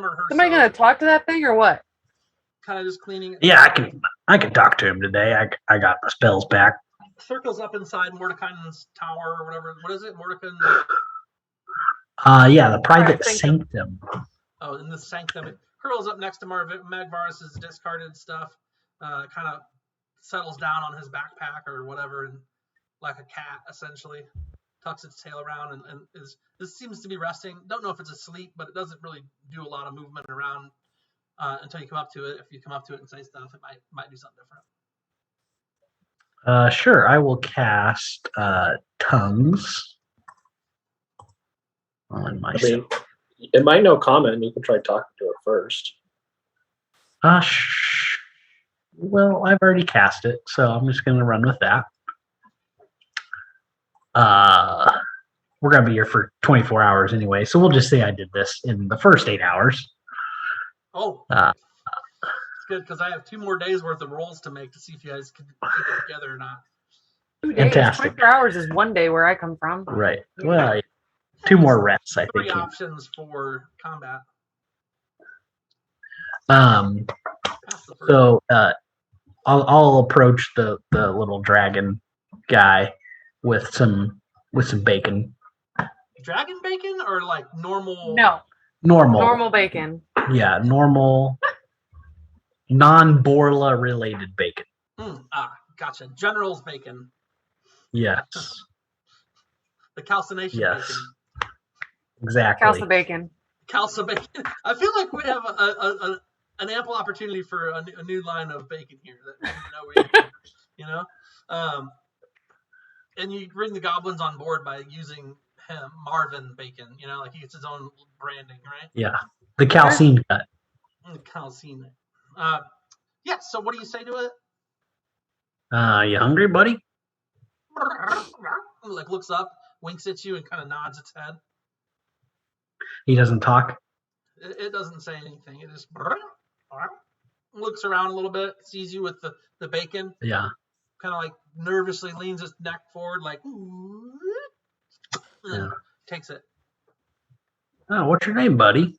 or herself. Am I going to talk to that thing or what? Kind of just cleaning it. Yeah, I can talk to him today. I got my spells back. Circles up inside Mordekainen's tower or whatever. What is it? Mordekain? Yeah, the private sanctum. Oh, in the sanctum. It curls up next to Magvaris' discarded stuff. Kind of settles down on his backpack or whatever, and like a cat, essentially. Tucks its tail around and this seems to be resting. Don't know if it's asleep, but it doesn't really do a lot of movement around. until you come up to it. If you come up to it and say stuff, it might do something different. Sure, I will cast tongues on myself. I mean, it might know comment. You can try talking to it first. Well, I've already cast it, so I'm just going to run with that. We're going to be here for 24 hours anyway, so we'll just say I did this in the first 8 hours. Oh, it's good because I have 2 more days worth of rolls to make to see if you guys can keep it together or not. 2 days. Fantastic. 24 hours is 1 day where I come from. Right. Well, 2 more reps, I 3 think. options for combat. So I'll approach the little dragon guy with some bacon. Dragon bacon or like normal? No. Normal bacon. Yeah, normal, non-Borla related bacon. Gotcha. General's bacon. Yes. The calcination bacon. Exactly. Calsa bacon. Calsa bacon. I feel like we have an ample opportunity for a new line of bacon here that we know. And you bring the goblins on board by using him, Marvin Bacon. Like he gets his own branding, right? Yeah. The calcine cut. Calcine. Yeah. So what do you say to it? You hungry, buddy? Like looks up, winks at you, and kind of nods its head. He doesn't talk. It doesn't say anything. It just looks around a little bit, sees you with the bacon. Yeah. Kind of like nervously leans its neck forward, like, and then takes it. Oh, what's your name, buddy?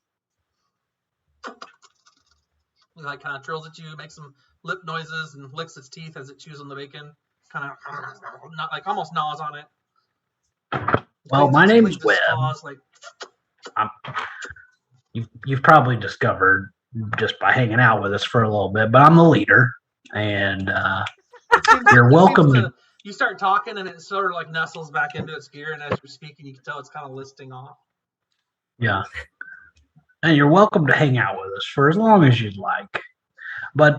He like kind of trills at you, makes some lip noises, and licks its teeth as it chews on the bacon. Kind of not like almost gnaws on it. Well, my name's Webb. Claws, like, You've probably discovered just by hanging out with us for a little bit, but I'm the leader, and you're welcome to. You start talking, and it sort of like nestles back into its gear, and as you're speaking, you can tell it's kind of listing off. Yeah, and you're welcome to hang out with us for as long as you'd like. But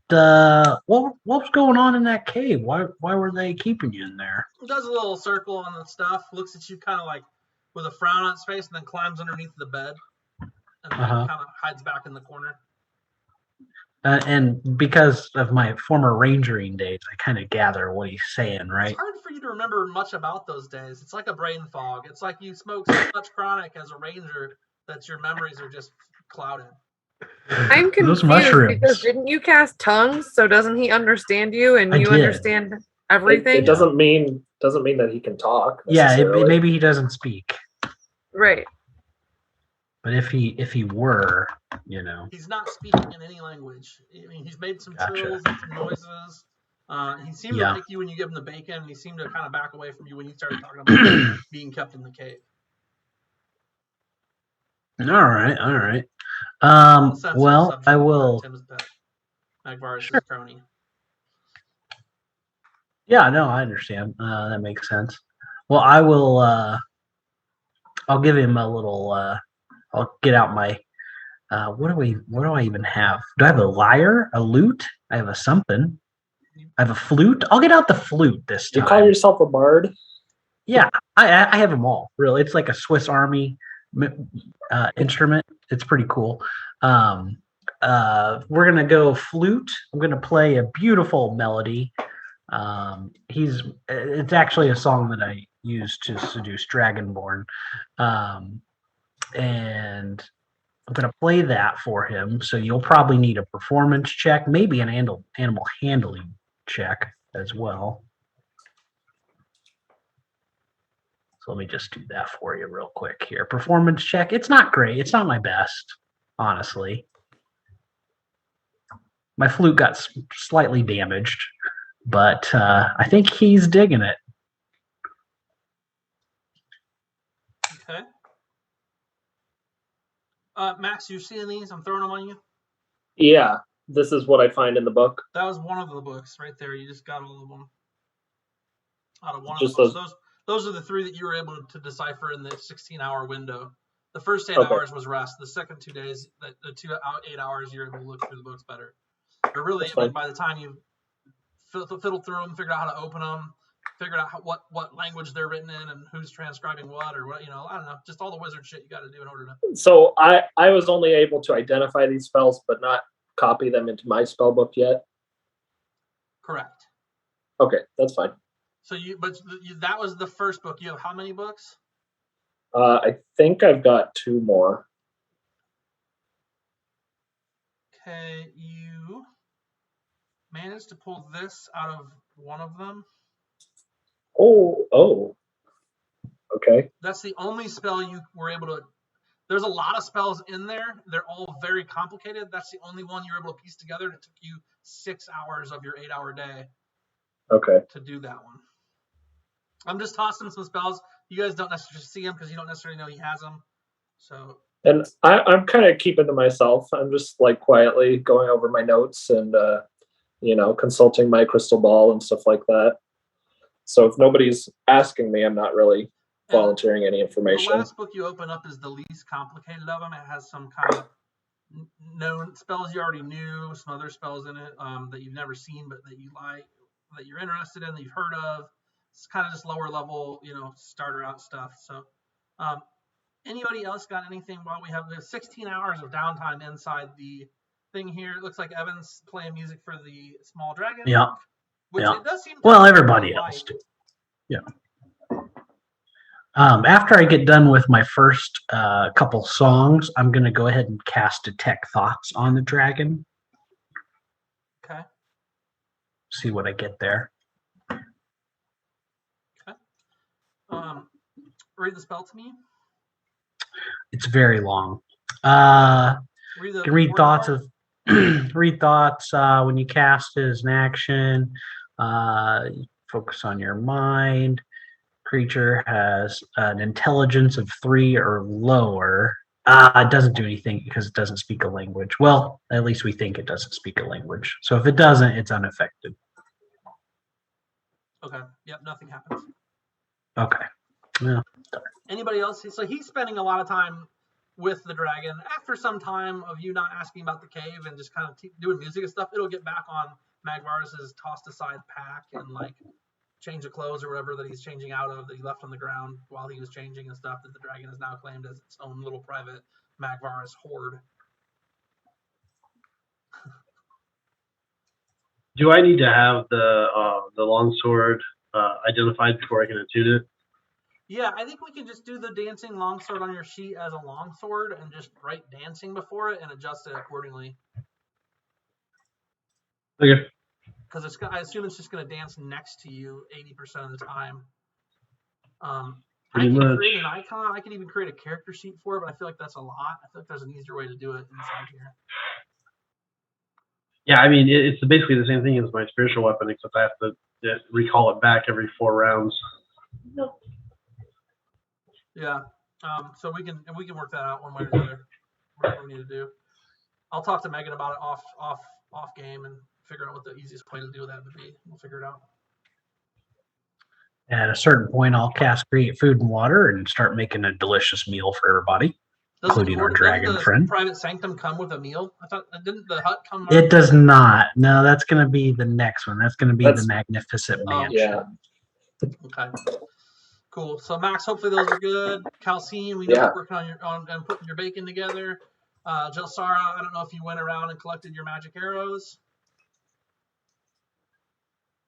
what's going on in that cave? Why were they keeping you in there? It does a little circle on the stuff, looks at you kind of like with a frown on its face, and then climbs underneath the bed, and kind of hides back in the corner. And because of my former rangering days, I kind of gather what he's saying, right? It's hard for you to remember much about those days. It's like a brain fog. It's like you smoked so much chronic as a ranger that your memories are just clouded. I'm confused because didn't you cast tongues? So doesn't he understand you and you understand everything? It doesn't mean that he can talk. Yeah, maybe he doesn't speak. Right. But if he were, he's not speaking in any language. I mean, he's made some trills and some noises. He seemed to like you when you give him the bacon, and he seemed to kind of back away from you when you started talking about being kept in the cave. All right. Well, I will. Tim's pet. Magvar's crony. Yeah, no, I understand. That makes sense. Well, I will. I'll give him a little. I'll get out my. What do I even have? Do I have a lyre, a lute? I have a something. I have a flute. I'll get out the flute this time. You call yourself a bard? Yeah, I have them all. Really, it's like a Swiss Army instrument. It's pretty cool. We're gonna go flute. I'm gonna play a beautiful melody. It's actually a song that I used to seduce Dragonborn, and I'm gonna play that for him. So you'll probably need a performance check, maybe an animal handling check as well. So let me just do that for you real quick here. Performance check. It's not great. It's not my best, honestly. My flute got slightly damaged, but I think he's digging it. Okay. Max, you seeing these? I'm throwing them on you. Yeah, this is what I find in the book. That was one of the books right there. You just got all of them. Out of one Just of the books. Those are the 3 that you were able to decipher in the 16-hour window The first 8 Okay. hours was rest. The second 2 days, the 8 hours, you're able to look through the books better. But really, That's fine. by the time you fiddle through them, figure out how to open them, figure out what language they're written in and who's transcribing what, or what, I don't know, just all the wizard shit you got to do in order to. So I was only able to identify these spells, but not copy them into my spell book yet. Correct. Okay, that's fine. So that was the first book. You have how many books? I think I've got 2 more. Okay, you managed to pull this out of one of them. Oh. Okay. That's the only spell you were able to. There's a lot of spells in there. They're all very complicated. That's the only one you were able to piece together. It took you 6 hours of your 8-hour day. Okay. To do that one. I'm just tossing some spells. You guys don't necessarily see them because you don't necessarily know he has them. So. And I'm kind of keeping to myself. I'm just like quietly going over my notes and consulting my crystal ball and stuff like that. So if nobody's asking me, I'm not really volunteering any information. The last book you open up is the least complicated of them. It has some kind of known spells you already knew, some other spells in it that you've never seen but that you like, that you're interested in, that you've heard of. It's kind of just lower level, starter out stuff. So anybody else got anything while we have 16 hours of downtime inside the thing here? It looks like Evan's playing music for the small dragon. Yeah. Which Yeah. it does seem Well, everybody else did. Yeah. After I get done with my first couple songs, I'm going to go ahead and cast Detect Thoughts on the dragon. Okay. See what I get there. Okay. Read the spell to me. It's very long. You can read thoughts of read thoughts when you cast it as an action. Focus on your mind. Creature has an intelligence of 3 or lower. It doesn't do anything because it doesn't speak a language. Well, at least we think it doesn't speak a language. So if it doesn't, it's unaffected. Okay. Yep. Nothing happens. Okay. Yeah. Anybody else? So he's spending a lot of time with the dragon. After some time of you not asking about the cave and just kind of doing music and stuff, it'll get back on Magvarus's tossed aside pack and like change of clothes or whatever that he's changing out of that he left on the ground while he was changing and stuff that the dragon has now claimed as its own little private Magvarus hoard. Do I need to have the longsword identified before I can attune it? Yeah, I think we can just do the dancing longsword on your sheet as a longsword and just write dancing before it and adjust it accordingly. Okay. Because I assume it's just going to dance next to you 80% of the time. I can create an icon. I can even create a character sheet for it, but I feel like that's a lot. I feel like there's an easier way to do it inside here. Yeah, I mean, it's basically the same thing as my spiritual weapon, except I have to recall it back every 4 rounds. Yeah. So we can work that out one way or the other. Whatever we need to do. I'll talk to Megan about it off game and figure out what the easiest way to do that would be. We'll figure it out. At a certain point, I'll cast Create Food and Water and start making a delicious meal for everybody, including our dragon friend. Private Sanctum come with a meal? I thought, didn't the hut come? It does not. No, that's going to be the next one. That's going to be the Magnificent Mansion. Yeah. Okay. Cool. So Max, hopefully those are good. Calcine, we know you're working on putting your bacon together. Jelsara, I don't know if you went around and collected your magic arrows.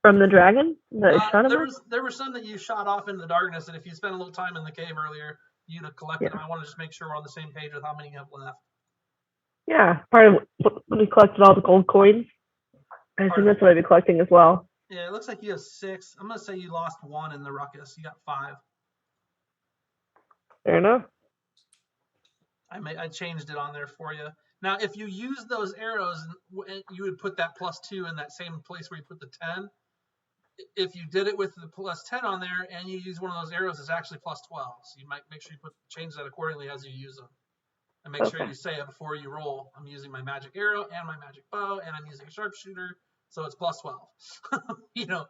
From the dragon? There were some that you shot off into the darkness, and if you spent a little time in the cave earlier, you'd have collected them. I want to just make sure we're on the same page with how many you have left. Yeah, part of when we collected all the gold coins. I assume that's what I'd be collecting as well. Yeah, it looks like you have 6. I'm going to say you lost 1 in the ruckus. You got 5. Fair enough. I changed it on there for you. Now, if you use those arrows, you would put that +2 in that same place where you put the 10. If you did it with the +10 on there and you use one of those arrows, it's actually +12. So you might make sure you change that accordingly as you use them. And make sure you say it before you roll. I'm using my magic arrow and my magic bow, and I'm using a sharpshooter, so it's +12.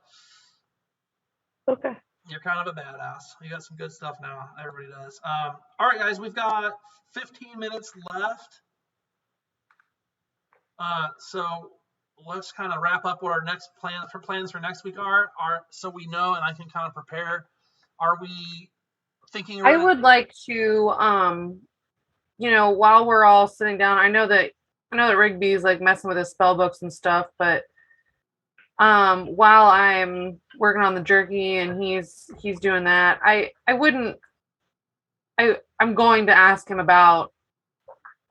Okay. You're kind of a badass. You got some good stuff now. Everybody does. All right, guys, we've got 15 minutes left. So let's kind of wrap up what our next plans for next week are. So we know, and I can kind of prepare. Are we thinking? I would like to, while we're all sitting down, I know that Rigby's like messing with his spell books and stuff, but while I'm working on the jerky and he's doing that, I'm going to ask him about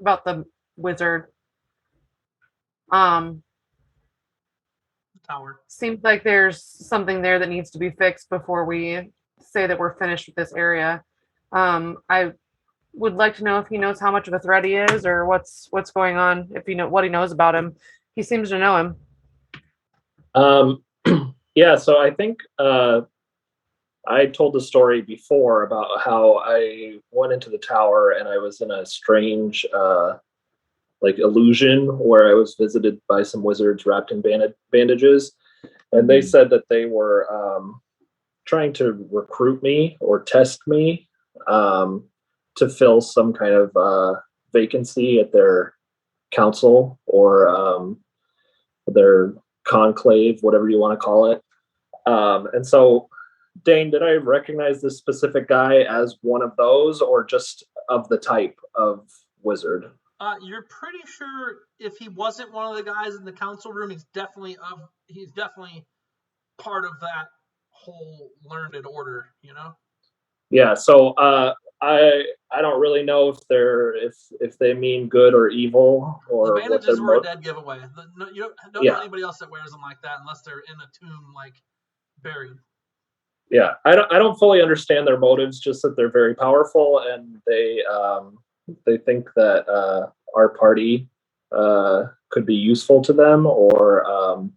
the wizard. Tower. Seems like there's something there that needs to be fixed before we say that we're finished with this area. I would like to know if he knows how much of a threat he is, or what's going on. If you know what he knows about him, he seems to know him. Yeah. So I think I told the story before about how I went into the tower and I was in a strange illusion where I was visited by some wizards wrapped in bandages, and they said that they were trying to recruit me or test me to fill some kind of vacancy at their council or their conclave, whatever you want to call it. And so, Dane, did I recognize this specific guy as one of those, or just of the type of wizard? You're pretty sure if he wasn't one of the guys in the council room, he's definitely part of that whole learned order, you know? Yeah. So I don't really know if they mean good or evil, or the bandages were a dead giveaway. You don't know anybody else that wears them like that unless they're in a tomb, like buried. Yeah, I don't fully understand their motives. Just that they're very powerful, and they think that our party could be useful to them, or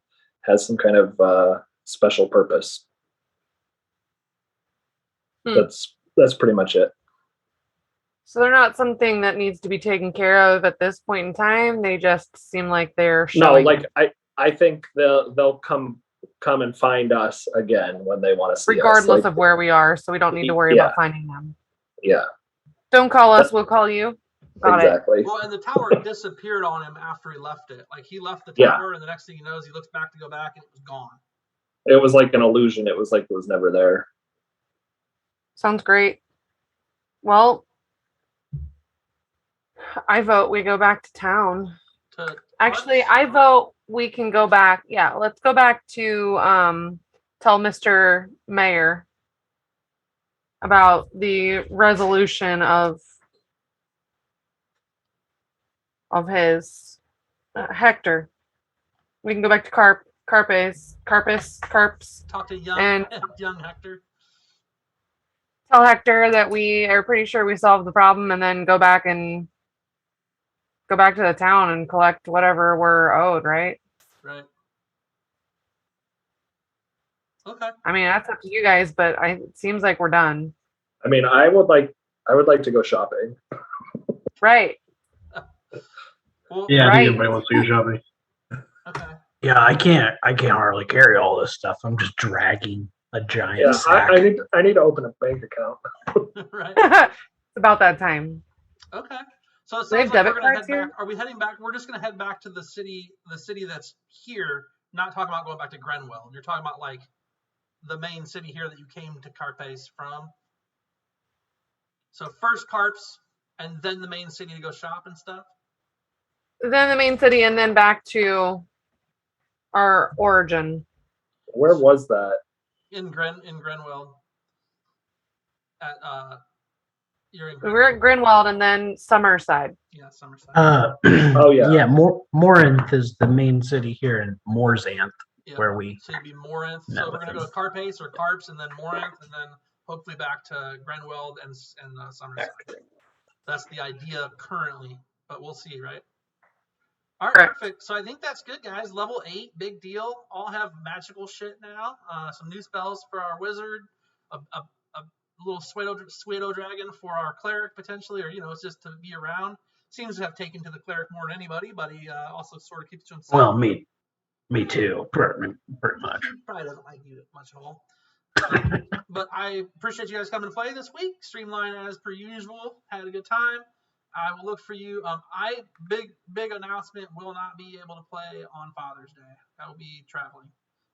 has some kind of special purpose. That's pretty much it. So they're not something that needs to be taken care of at this point in time. They just seem like they're showing. No, I think they'll come and find us again when they want to see regardless us, of where we are, so we don't need to worry about finding them. Yeah. Don't call us, we'll call you. Got exactly. it. Well, and the tower disappeared on him after he left it. Like, he left the tower, and the next thing he knows, he looks back to go back, and it was gone. It was like an illusion. It was like it was never there. Sounds great. Well, I vote we go back to town. Actually, I vote we can go back. Yeah, let's go back to tell Mr. Mayor about the resolution of his Hector. We can go back to Carps. Talk to young Hector. Tell Hector that we are pretty sure we solved the problem, and then go back to the town and collect whatever we're owed, right? Right. Okay. I mean, that's up to you guys, but it seems like we're done. I mean, I would like to go shopping. Right. Well, yeah, I think everybody wants to go shopping. Okay. Yeah, I can't hardly carry all this stuff. I'm just dragging a giant sack. I need to open a bank account. Right. It's about that time. Okay. So it they have sounds like debit we're gonna cards head here? back. Are we heading back? We're just gonna head back to the city that's here. Not talking about going back to Grenwell. You're talking about like the main city here that you came to Carpace from. So first Carps, and then the main city to go shop and stuff. Then the main city, and then back to our origin. Where was that? In Grenwell. You're in Grenwell. We're at Grinwald, and then Summerside. Yeah, Summerside. Oh yeah. Yeah, Morinth is the main city here in Morzanth, where we. So it'd be Morinth. So we're gonna go to Carpace or Carps, and then Morinth, and then hopefully back to Grenwell and Summerside. That's the idea currently, but we'll see, right? All right, perfect. So I think that's good, guys. Level 8, big deal. All have magical shit now. Some new spells for our wizard. A little Pseudo Dragon for our cleric, potentially, or, it's just to be around. Seems to have taken to the cleric more than anybody, but he also sort of keeps to himself. Well, me too, pretty much. He probably doesn't like you much at all. But I appreciate you guys coming to play this week. Streamlined as per usual. Had a good time. I will look for you. Big announcement, will not be able to play on Father's Day. I will be traveling,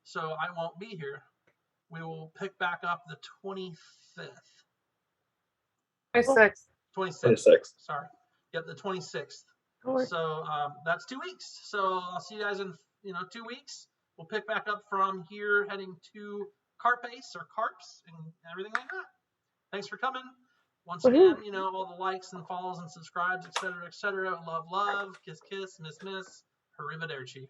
so I won't be here. We will pick back up the 25th. 26. 26. Sorry. Yep, the 26th. Or- So that's 2 weeks. So I'll see you guys in 2 weeks. We'll pick back up from here, heading to Carpace or Carps and everything like that. Thanks for coming. Once again, all the likes and follows and subscribes, etc., etc. Love, kiss, miss. Arrivederci.